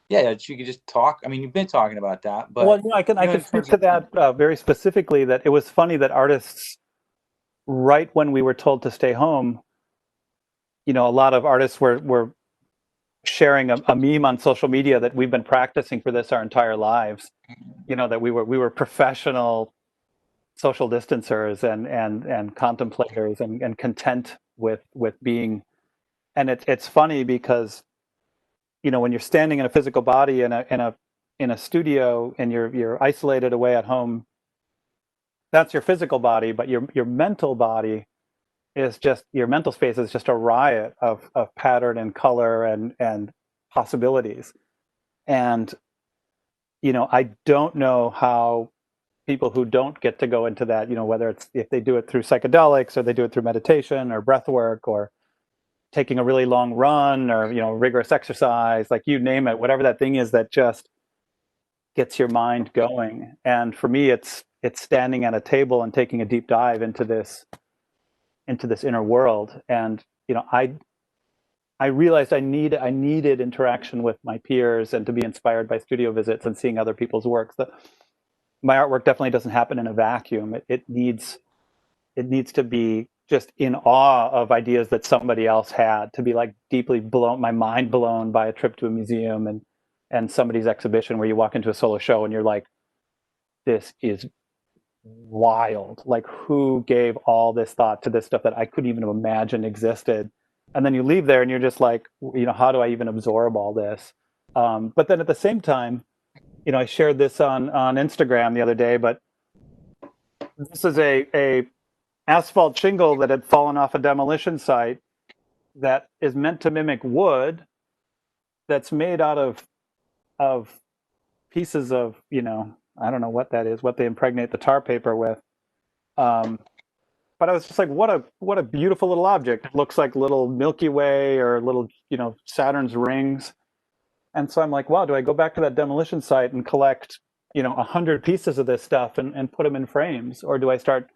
Yeah, that you could just talk. I mean, you've been talking about that, Well, but I can in speak terms to of that very specifically. That it was funny that artists, right when we were told to stay home, a lot of artists were sharing a meme on social media that we've been practicing for this our entire lives. That we were professional social distancers and contemplators and content with being. And it's funny because when you're standing in a physical body in a studio and you're isolated away at home, that's your physical body, but your mental body is just your mental space is just a riot of pattern and color and possibilities. And I don't know how people who don't get to go into that, whether it's if they do it through psychedelics or they do it through meditation or breath work or taking a really long run or rigorous exercise, like you name it, whatever that thing is that just gets your mind going. And for me, it's standing at a table and taking a deep dive into this inner world. And I realized I needed interaction with my peers and to be inspired by studio visits and seeing other people's works. My artwork definitely doesn't happen in a vacuum. It needs to be just in awe of ideas that somebody else had, to be like deeply blown, my mind blown by a trip to a museum and somebody's exhibition where you walk into a solo show and you're like, this is wild. Like, who gave all this thought to this stuff that I couldn't even imagine existed? And then you leave there and you're just like, how do I even absorb all this? But then at the same time, I shared this on Instagram the other day, but this is a asphalt shingle that had fallen off a demolition site that is meant to mimic wood, that's made out of pieces of, I don't know what that is, what they impregnate the tar paper with. Um, but I was just like, what a beautiful little object. It looks like little Milky Way or little, Saturn's rings. And so I'm like, wow, do I go back to that demolition site and collect, 100 pieces of this stuff and put them in frames? Or do I start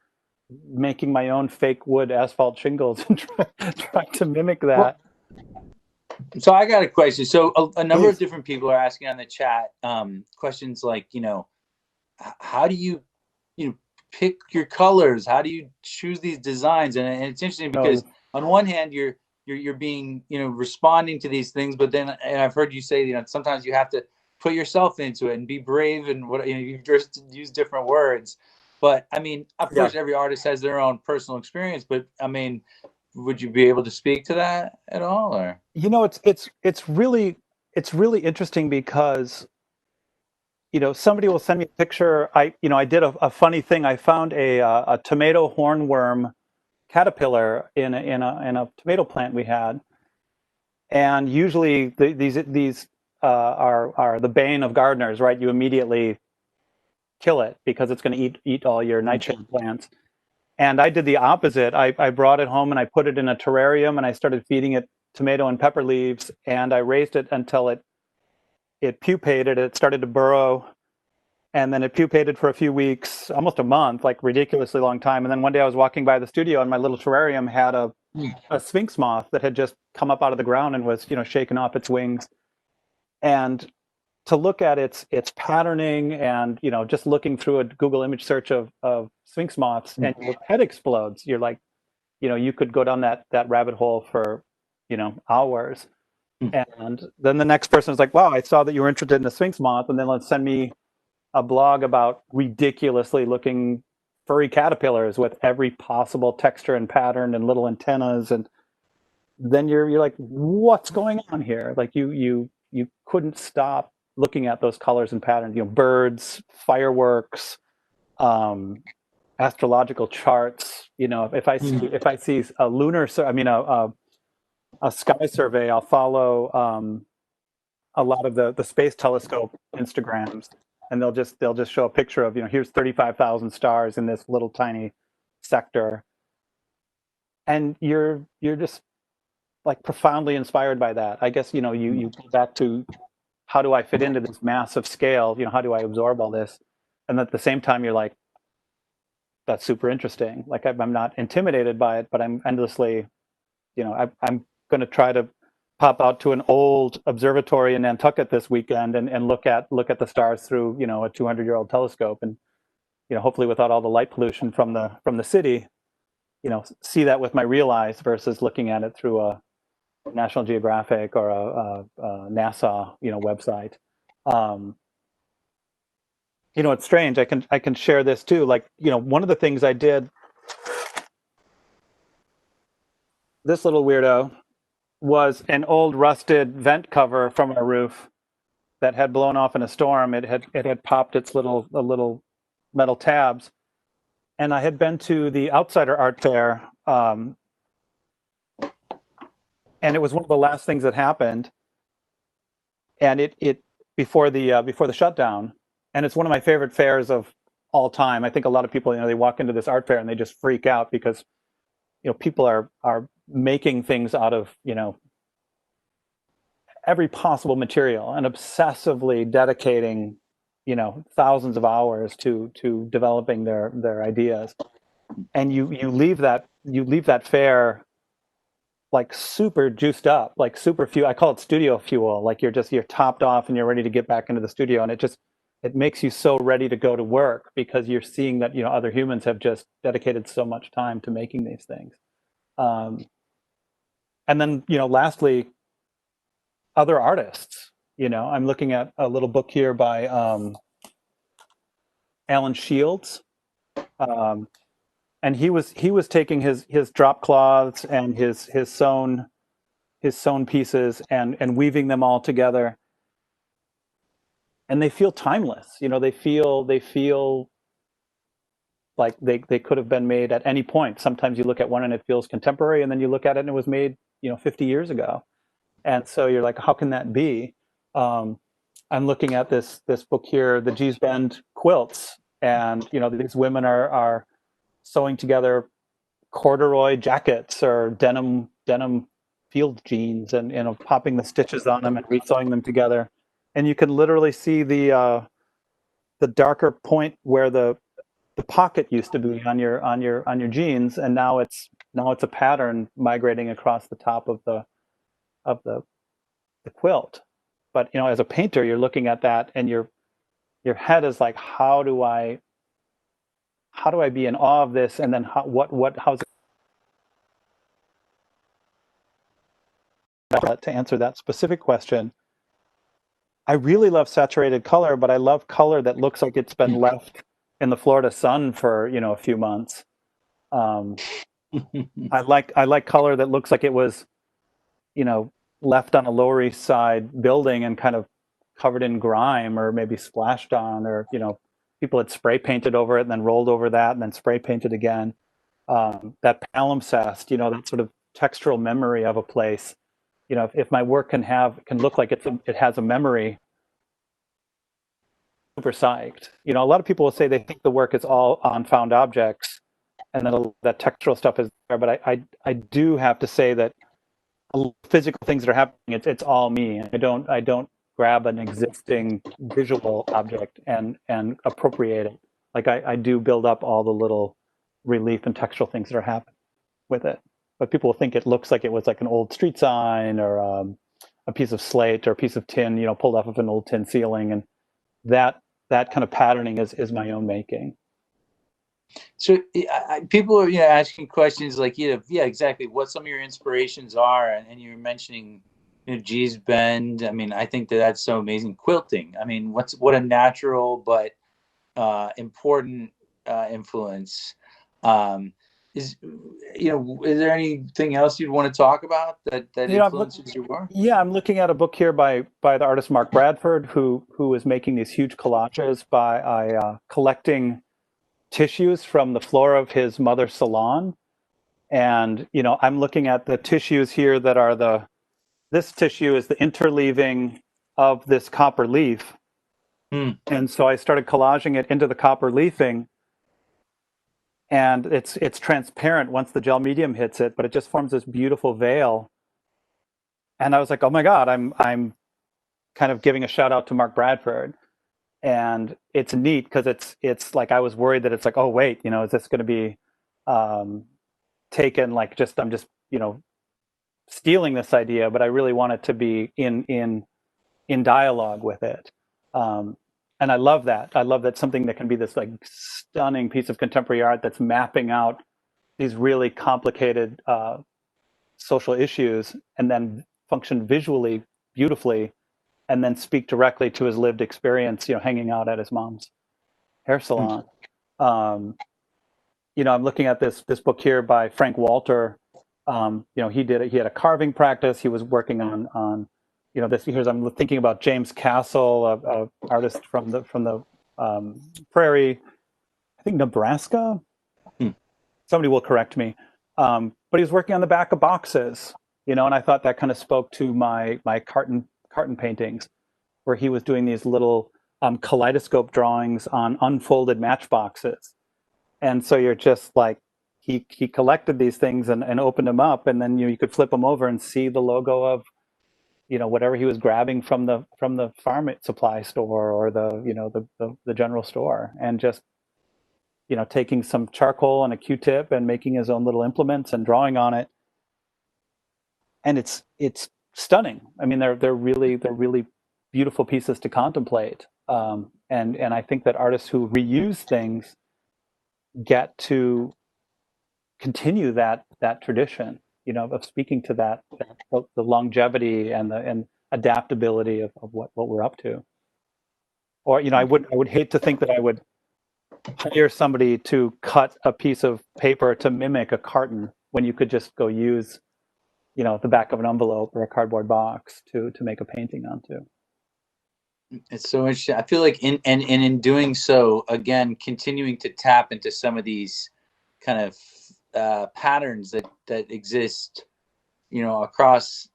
making my own fake wood asphalt shingles and try to mimic well, that? so I got a question. So a number of Please. different people are asking on the chat questions like, how do you pick your colors? How do you choose these designs? And it's interesting because No. on one hand, you're being, responding to these things, but then, and I've heard you say, sometimes you have to put yourself into it and be brave, and what, you just use different words. But I mean, of Yeah. course, every artist has their own personal experience, but I mean, would you be able to speak to that at all, or? It's really interesting because somebody will send me a picture. I did a funny thing. I found a tomato hornworm caterpillar in a tomato plant we had, and usually these are the bane of gardeners, right? You immediately kill it because it's going to eat all your nightshade plants. And I did the opposite. I brought it home and I put it in a terrarium and I started feeding it tomato and pepper leaves, and I raised it until it pupated. It started to burrow, and then it pupated for a few weeks, almost a month, like ridiculously long time. And then one day I was walking by the studio and my little terrarium had a sphinx moth that had just come up out of the ground and was shaking off its wings. And to look at its patterning and just looking through a Google image search of sphinx moths, and your head explodes. You're like, you could go down that rabbit hole for hours. And then the next person is like, wow, I saw that you were interested in the sphinx moth, and then let's send me a blog about ridiculously looking furry caterpillars with every possible texture and pattern and little antennas. And then you're like, what's going on here? Like you couldn't stop looking at those colors and patterns. Birds, fireworks, um, astrological charts. If I see a lunar, I mean a sky survey, I'll follow a lot of the Space Telescope Instagrams, and they'll just show a picture of, here's 35,000 stars in this little tiny sector, and you're just like profoundly inspired by that. I guess you go back to, how do I fit into this massive scale? How do I absorb all this? And at the same time, you're like, that's super interesting. Like, I'm not intimidated by it, but I'm endlessly, I'm going to try to pop out to an old observatory in Nantucket this weekend and look at the stars through, a 200-year-old telescope, and hopefully without all the light pollution from the city, see that with my real eyes versus looking at it through a National Geographic or a NASA website. It's strange. I can share this too. Like, one of the things I did, this little weirdo, was an old rusted vent cover from our roof that had blown off in a storm. It had popped its little metal tabs, and I had been to the Outsider Art Fair, and it was one of the last things that happened, and it before the shutdown, and it's one of my favorite fairs of all time. I think a lot of people, they walk into this art fair and they just freak out because people are making things out of every possible material and obsessively dedicating thousands of hours to developing their ideas, and you leave that fair like super juiced up, like super fuel. I call it studio fuel. Like you're topped off and you're ready to get back into the studio, and it makes you so ready to go to work because you're seeing that other humans have just dedicated so much time to making these things. And then lastly, other artists. I'm looking at a little book here by Alan Shields. And he was taking his drop cloths and his sewn pieces and weaving them all together, and they feel timeless. They feel like they could have been made at any point. Sometimes you look at one and it feels contemporary, and then you look at it and it was made 50 years ago, and so you're like, how can that be? I'm looking at this book here, the Gee's Bend Quilts, and these women are sewing together corduroy jackets or denim field jeans, and popping the stitches on them and resewing them together, and you can literally see the darker point where the pocket used to be on your jeans, and now it's a pattern migrating across the top of the quilt. But as a painter, you're looking at that and your head is like, how do I be in awe of this? And then how's it to answer that specific question? I really love saturated color, but I love color that looks like it's been left in the Florida sun for a few months. I like color that looks like it was left on a Lower East Side building and kind of covered in grime, or maybe splashed on, or people had spray painted over it and then rolled over that and then spray painted again. That palimpsest, that sort of textural memory of a place. If my work can look like it has a memory, super psyched. A lot of people will say they think the work is all on found objects, and then that textural stuff is there. But I do have to say that physical things that are happening, it's all me. I don't grab an existing visual object and appropriate it. Like I do build up all the little relief and textural things that are happening with it. But people will think it looks like it was like an old street sign, or a piece of slate, or a piece of tin, pulled off of an old tin ceiling, and that kind of patterning is my own making. So people are asking questions like, yeah, exactly, what some of your inspirations are, and you're mentioning Gee's Bend. I mean, I think that's so amazing. Quilting, I mean, what a natural but important influence. Is there anything else you'd want to talk about that influences your work? Yeah, I'm looking at a book here by the artist Mark Bradford, who is making these huge collages by collecting tissues from the floor of his mother's salon And, I'm looking at the tissues here that are this tissue is the interleaving of this copper leaf. Hmm. And so I started collaging it into the copper leafing, and it's transparent once the gel medium hits it, but it just forms this beautiful veil. And I was like, oh my God, I'm kind of giving a shout out to Mark Bradford. And it's neat because it's like, I was worried that it's like, oh wait, is this going to be taken like I'm just stealing this idea, but I really want it to be in dialogue with it. And I love that. I love that something that can be this like stunning piece of contemporary art that's mapping out these really complicated social issues and then function visually beautifully and then speak directly to his lived experience, hanging out at his mom's hair salon. Um, I'm looking at this book here by Frank Walter. He had a carving practice. He was working on this. Here's I'm thinking about James Castle, a artist from the prairie, I think Nebraska. Hmm. Somebody will correct me. But he was working on the back of boxes, and I thought that kind of spoke to my carton paintings, where he was doing these little kaleidoscope drawings on unfolded matchboxes. And so you're just like, he collected these things and opened them up, and then you could flip them over and see the logo of whatever he was grabbing from the farm supply store or the general store, and just taking some charcoal and a Q-tip and making his own little implements and drawing on it. And it's stunning. I mean, they're really beautiful pieces to contemplate. And I think that artists who reuse things get to continue that tradition, of speaking to that the longevity and the adaptability of what we're up to. Or I would hate to think that I would hire somebody to cut a piece of paper to mimic a carton when you could just go use the back of an envelope or a cardboard box to make a painting onto. It's so interesting. I feel like in doing so, again, continuing to tap into some of these kind of patterns that exist, across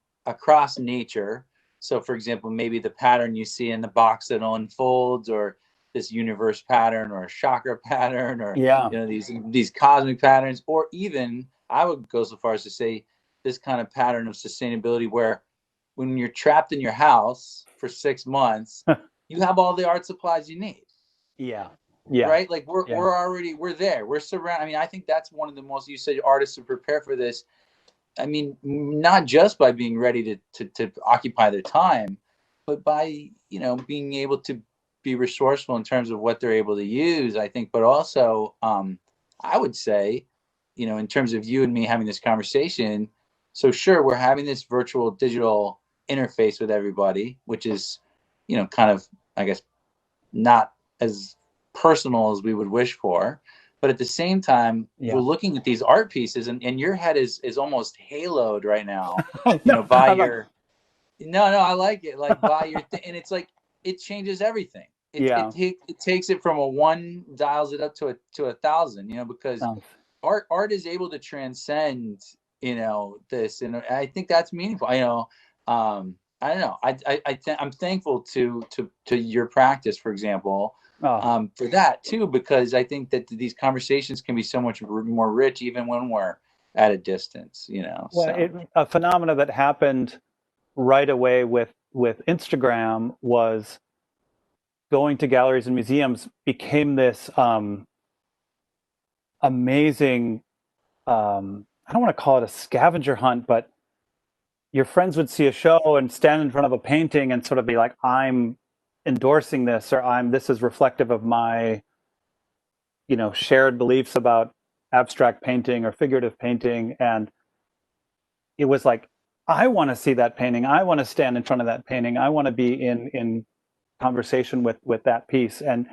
nature. So, for example, maybe the pattern you see in the box that unfolds, or this universe pattern, or a chakra pattern, or these cosmic patterns, or even I would go so far as to say this kind of pattern of sustainability, where when you're trapped in your house for 6 months, you have all the art supplies you need. Yeah. Right. Like we're there. We're surrounded. I mean, I think that's one of the most, you said artists to prepare for this. I mean, not just by being ready to occupy their time, but by, being able to be resourceful in terms of what they're able to use, I think, but also, I would say, in terms of you and me having this conversation. So sure, we're having this virtual digital interface with everybody, which is, kind of, I guess, not as personal as we would wish for. But at the same time, we're looking at these art pieces, and your head is almost haloed right now, by your. No, I like it. Like by your, and it's like it changes everything. It takes it from a 1, dials it up to a 1,000. Because art is able to transcend, this, and I think that's meaningful. I don't know. I'm thankful to your practice, for example. For that too, because I think that these conversations can be so much more rich even when we're at a distance, a phenomena that happened right away with Instagram was going to galleries and museums became this amazing, I don't want to call it a scavenger hunt, but your friends would see a show and stand in front of a painting and sort of be like, I'm endorsing this, or this is reflective of my shared beliefs about abstract painting or figurative painting. And it was like, I want to see that painting, I want to stand in front of that painting, I want to be in conversation with that piece. And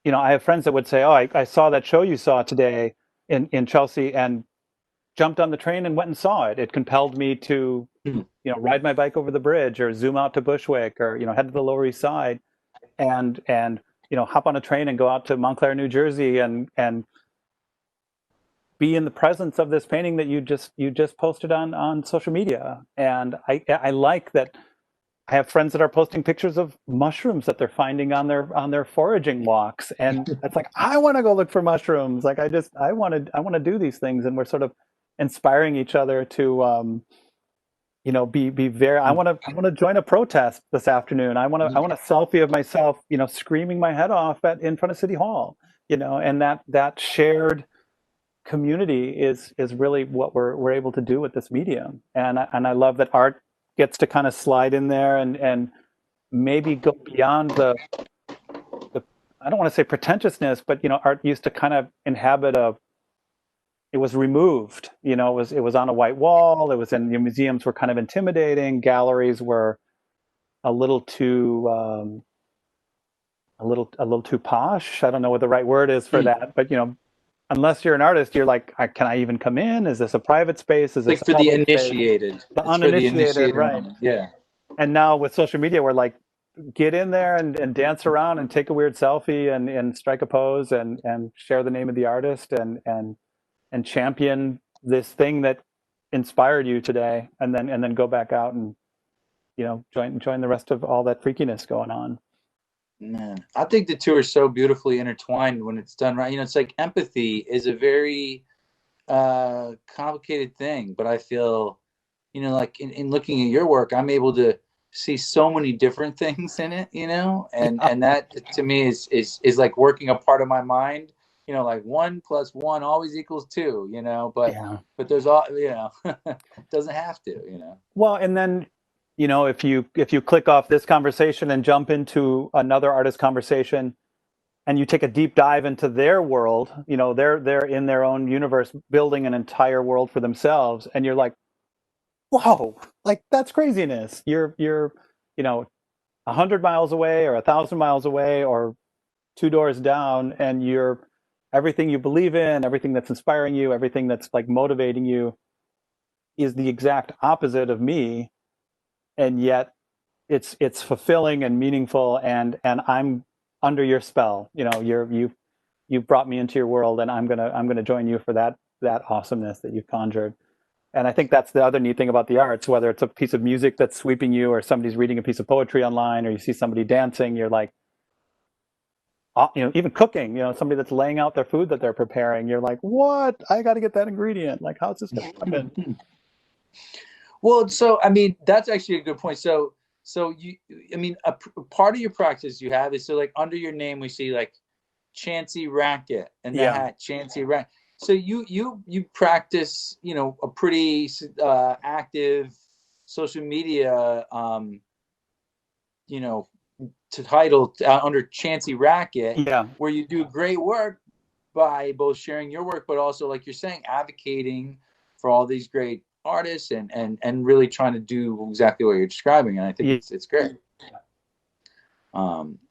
I have friends that would say, oh, I saw that show you saw today in Chelsea, and jumped on the train and went and saw it. It compelled me to ride my bike over the bridge, or zoom out to Bushwick, or head to the Lower East Side, and hop on a train and go out to Montclair, New Jersey, and be in the presence of this painting that you just posted on social media. And I like that. I have friends that are posting pictures of mushrooms that they're finding on their foraging walks, and it's like, I want to go look for mushrooms. Like I want to do these things, and we're sort of inspiring each other to be very. I want to join a protest this afternoon. I want a selfie of myself, screaming my head off in front of City Hall. And that shared community is really what we're able to do with this medium. And I love that art gets to kind of slide in there and maybe go beyond the I don't want to say pretentiousness, but art used to kind of inhabit it was removed. It was on a white wall. It was in museums were kind of intimidating. Galleries were a little too a little too posh. I don't know what the right word is for that, but unless you're an artist, you're like, can I even come in? Is this a private space? Is this Like a for the public space? initiated. The It's for the uninitiated, initiated right? only. Yeah. And now with social media, we're like, get in there and dance around and take a weird selfie and strike a pose and share the name of the artist and champion this thing that inspired you today, and then go back out and join the rest of all that freakiness going on. Man, I think the two are so beautifully intertwined when it's done right. It's like empathy is a very complicated thing, but I feel, like in looking at your work, I'm able to see so many different things in it, and that to me is like working a part of my mind, like 1 + 1 always equals 2, but Yeah. but there's all, doesn't have to. Well, and then if you click off this conversation and jump into another artist conversation, and you take a deep dive into their world, they're in their own universe building an entire world for themselves, and you're like, whoa, like that's craziness. You're 100 miles away or 1,000 miles away or 2 doors down, and you're everything you believe in, everything that's inspiring you, everything that's like motivating you is the exact opposite of me, and yet it's fulfilling and meaningful, and I'm under your spell. You've brought me into your world, and I'm gonna join you for that awesomeness that you've conjured. And I think that's the other neat thing about the arts, whether it's a piece of music that's sweeping you, or somebody's reading a piece of poetry online, or you see somebody dancing, you're like, even cooking, somebody that's laying out their food that they're preparing, you're like, what? I got to get that ingredient. Like, how's this going to happen? Well, so I mean, that's actually a good point. So I mean, a part of your practice you have is, so like under your name we see like Chancy Racket and the hat Chancy Racket. So you practice, a pretty active social media, titled under Chancy Racket, where you do great work by both sharing your work, but also, like you're saying, advocating for all these great artists and really trying to do exactly what you're describing. And I think it's great.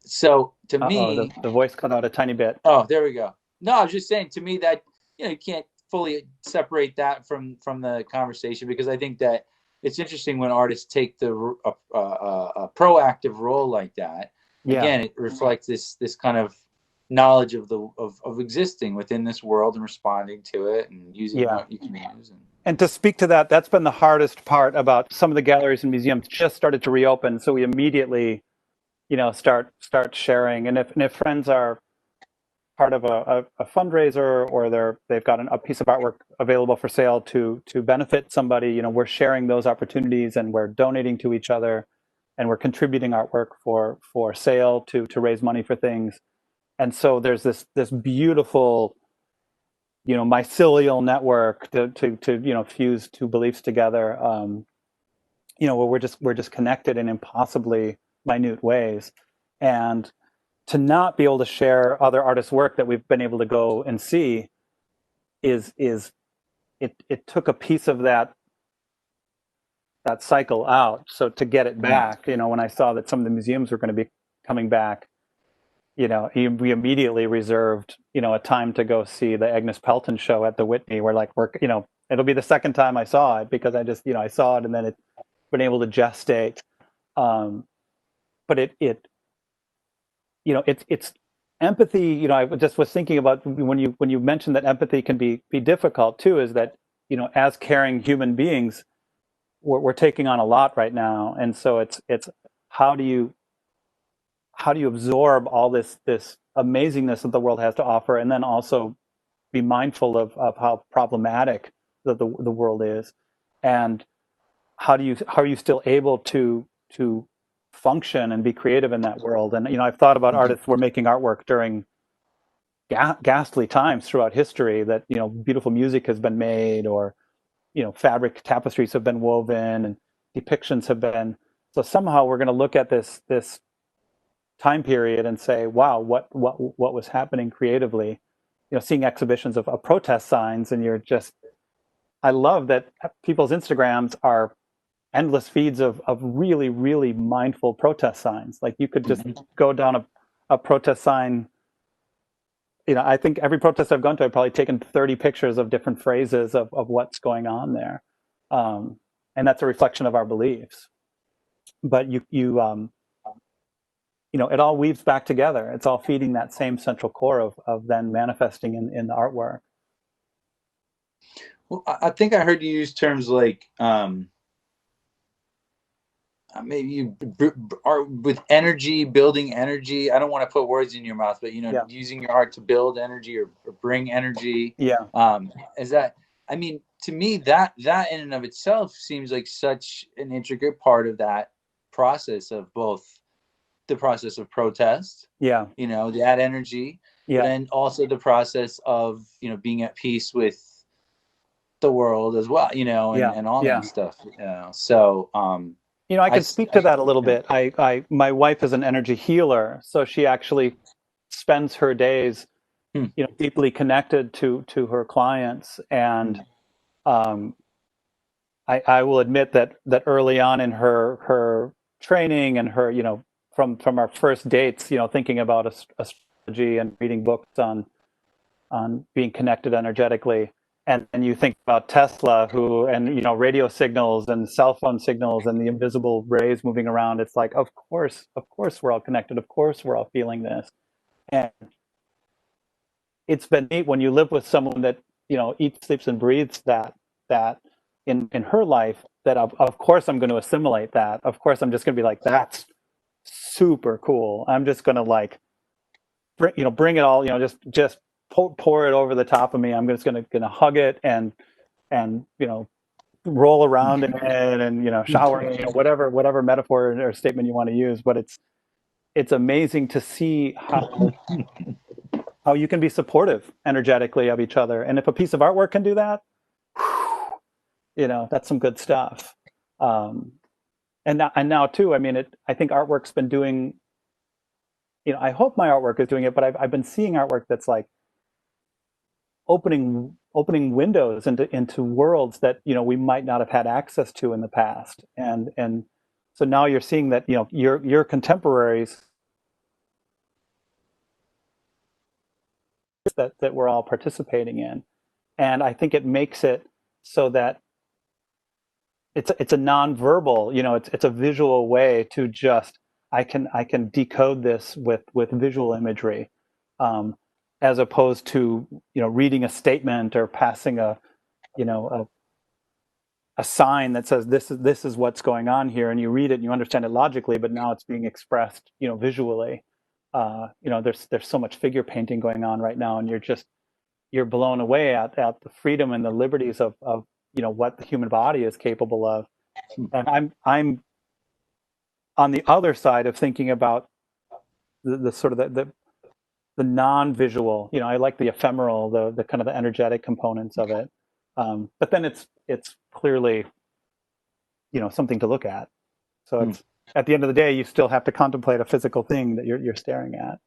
So to me, the voice cut out a tiny bit. Oh, there we go. No, I was just saying, to me, that you can't fully separate that from the conversation, because I think that it's interesting when artists take the a proactive role like that. Again, it reflects this kind of knowledge of existing within this world and responding to it and using what you can use. And to speak to that, that's been the hardest part about some of the galleries and museums just started to reopen. So we immediately, start sharing. And if friends are part of a fundraiser, or they've got a piece of artwork available for sale to benefit somebody, we're sharing those opportunities, and we're donating to each other, and we're contributing artwork for sale to raise money for things. And so there's this beautiful, mycelial network to fuse two beliefs together, where we're just connected in impossibly minute ways. And to not be able to share other artists' work that we've been able to go and see it took a piece of that cycle out. So to get it back, when I saw that some of the museums were going to be coming back, we immediately reserved, a time to go see the Agnes Pelton show at the Whitney. It'll be the second time I saw it, because I just, I saw it, and then it's been able to gestate. But it's empathy, I just was thinking about when you mentioned that empathy can be difficult too, is that, as caring human beings, we're taking on a lot right now. And so it's how do you absorb all this amazingness that the world has to offer, and then also be mindful of how problematic the world is, and how are you still able to function and be creative in that world? And I've thought about artists who are making artwork during ghastly times throughout history, that beautiful music has been made, or fabric tapestries have been woven, and depictions have been. So somehow we're going to look at this time period and say, wow, what was happening creatively? Seeing exhibitions of protest signs, and I love that people's Instagrams are endless feeds of really, really mindful protest signs. Like, you could just go down a protest sign. I think every protest I've gone to, I've probably taken 30 pictures of different phrases of what's going on there. And that's a reflection of our beliefs. But it all weaves back together. It's all feeding that same central core of then manifesting in the artwork. Well, I think I heard you use terms like maybe you are with energy, building energy. I don't want to put words in your mouth, but using your art to build energy or bring energy. Yeah. Is that? I mean, to me, that in and of itself seems like such an intricate part of that process of both the process of protest. Yeah. That energy, yeah. but then also the process of being at peace with the world as well. And all that stuff. So. I can speak to that a little bit. My wife is an energy healer, so she actually spends her days, deeply connected to her clients. And I will admit that early on in her training and her, from our first dates, thinking about astrology and reading books on being connected energetically. And you think about Tesla, and radio signals and cell phone signals and the invisible rays moving around. It's like, of course we're all connected. Of course we're all feeling this. And it's been neat when you live with someone that eats, sleeps, and breathes that in her life. That of course I'm going to assimilate that. Of course I'm just going to be like, that's super cool. I'm just going to bring it all. Just pour it over the top of me. I'm just going to hug it and roll around in it and shower, whatever metaphor or statement you want to use. But it's amazing to see how you can be supportive energetically of each other. And if a piece of artwork can do that, that's some good stuff. And now too, I mean, I think artwork's been doing. I hope my artwork is doing it, but I've been seeing artwork that's like opening windows into worlds that we might not have had access to in the past, and so now you're seeing that your contemporaries that we're all participating in, and I think it makes it so that it's a nonverbal, it's a visual way to just I can decode this with visual imagery. As opposed to reading a statement or passing a sign that says this is what's going on here, and you read it and you understand it logically, but now it's being expressed visually. There's so much figure painting going on right now, and you're blown away at the freedom and the liberties of what the human body is capable of. And I'm on the other side of thinking about the sort of the non-visual. I like the ephemeral, the kind of the energetic components of it. But then it's clearly, something to look at. So it's at the end of the day, you still have to contemplate a physical thing that you're staring at.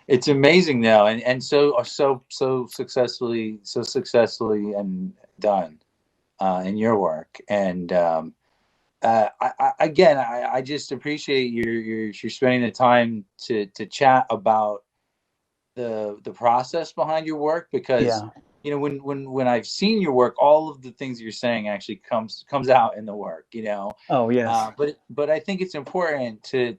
It's amazing though, and so successfully and done in your work. And I just appreciate you're spending the time to chat about the process behind your work, because you know, when I've seen your work, all of the things you're saying actually comes out in the work, you know. Oh, yes. But I think it's important to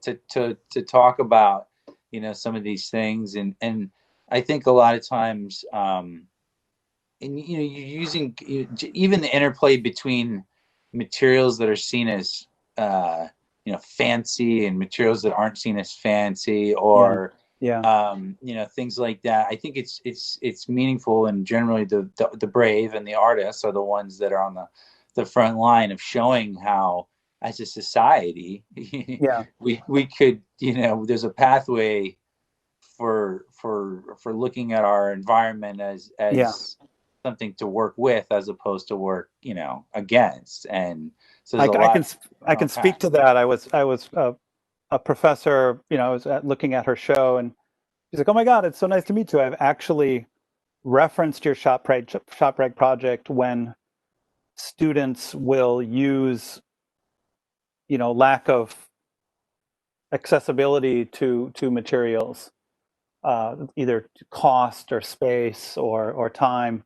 talk about, you know, some of these things, and I think a lot of times, and you know, you're using even the interplay between materials that are seen as you know, fancy, and materials that aren't seen as fancy, Yeah. or Yeah. you know, things like that. I think it's meaningful, and generally the brave and the artists are the ones that are on the front line of showing how, as a society, Yeah. we could, you know, there's a pathway for looking at our environment Yeah. as something to work with, as opposed to work, you know, against. And so there's I, a I lot can I of can speak to that. I was a professor. You know, I was looking at her show, and she's like, "Oh my God, it's so nice to meet you. I've actually referenced your shop rag project when students will use, you know, lack of accessibility to materials, either cost or space or time.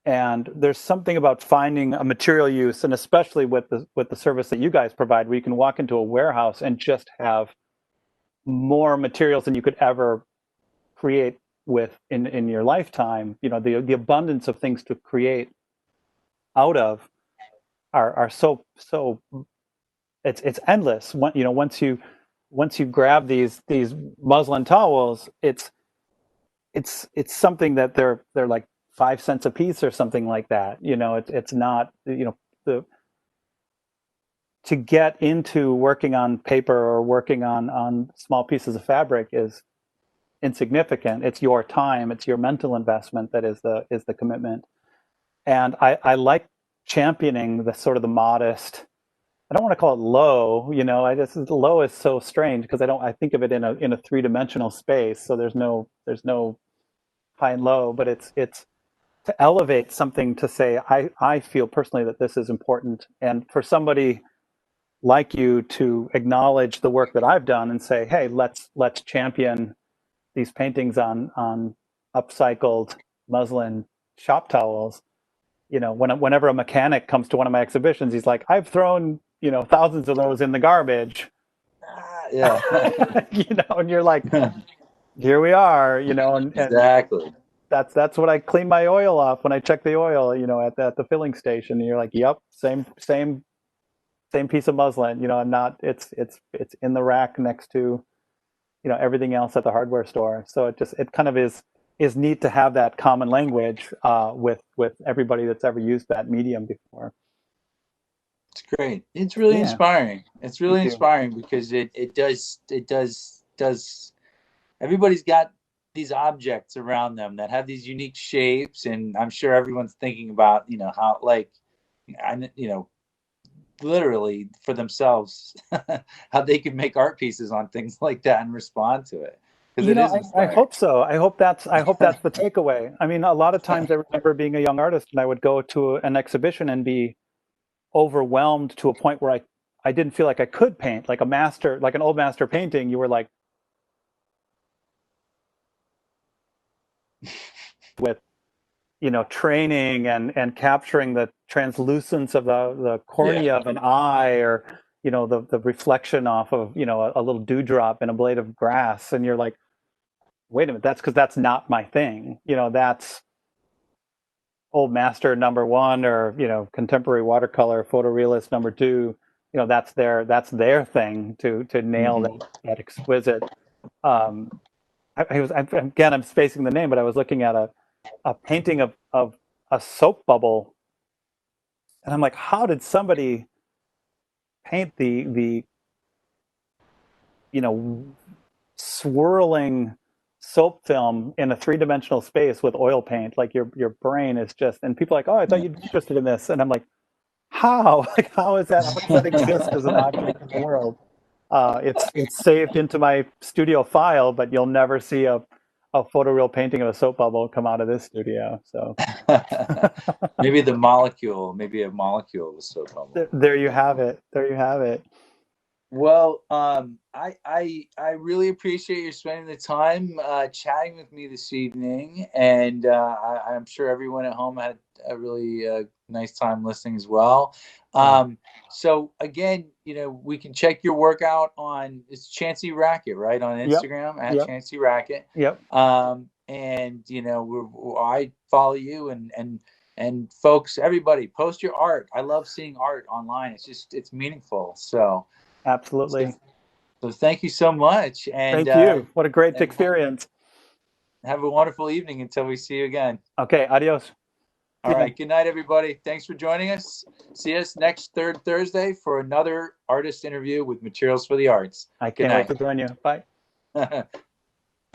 And there's something about finding a material use, and especially with the service that you guys provide, where you can walk into a warehouse and just have more materials than you could ever create with in your lifetime. You know, the abundance of things to create out of are so it's endless. You know, once you grab these muslin towels, it's something that they're like 5 cents a piece or something like that. You know, it's not, you know, the to get into working on paper or working on small pieces of fabric is insignificant. It's your time, it's your mental investment that is the commitment. And I like championing the sort of the modest. I don't want to call it low, you know. I just low is so strange because I think of it in a three-dimensional space. So there's no high and low, but it's to elevate something, to say I feel personally that this is important, and for somebody like you to acknowledge the work that I've done and say, hey, let's champion these paintings on upcycled muslin shop towels. You know, whenever a mechanic comes to one of my exhibitions, he's like, I've thrown, you know, thousands of those in the garbage. yeah. You know, and you're like, here we are, you know, and Exactly. that's what I clean my oil off when I check the oil, you know, at the filling station. And you're like, yep, same piece of muslin. You know, I'm not. It's in the rack next to, you know, everything else at the hardware store. So it kind of is neat to have that common language with everybody that's ever used that medium before. It's great. It's really Yeah, inspiring. It's really thank you. inspiring because it does everybody's got these objects around them that have these unique shapes, and I'm sure everyone's thinking about, you know, how, like, you know, literally for themselves, how they can make art pieces on things like that and respond to it, because You it know, is I inspiring. hope so. I hope that's the takeaway. I mean, a lot of times I remember being a young artist and I would go to an exhibition and be overwhelmed to a point where I didn't feel like I could paint like a master, like an old master painting. You were like, with, you know, training and capturing the translucence of the Yeah. cornea of an eye, or, you know, the reflection off of, you know, a little dewdrop in a blade of grass, and you're like, wait a minute, that's because that's not my thing. You know, that's old master number one, or, you know, contemporary watercolor photorealist number two. You know, that's their thing to nail Hmm. that exquisite. um again, I'm spacing the name, but I was looking at a painting of a soap bubble, and I'm like, how did somebody paint the you know, swirling soap film in a three-dimensional space with oil paint? Like, your brain is just, and people are like, oh, I thought Yeah. you'd be interested in this, and I'm like, how? Like, how does that exist as an object in the world? It's saved into my studio file, but you'll never see a photoreal painting of a soap bubble come out of this studio. So Maybe a molecule was so bubble. there you have it. There you have it. Well, I really appreciate you spending the time chatting with me this evening, and I'm sure everyone at home had a really nice time listening as well. So again, we can check your workout on it's Chancy Racket, right, on Yep. Instagram at Yep. Chancy Racket. Yep. And I follow you, and folks, everybody, post your art. I love seeing art online. It's meaningful. So. Absolutely. So thank you so much, and Thank you. What a great experience. have a wonderful evening until we see you again. Okay. Adios. All right. Good night, everybody. Thanks for joining us. See us next third Thursday for another artist interview with Materials for the Arts. I Good can't wait night. to join you. Bye.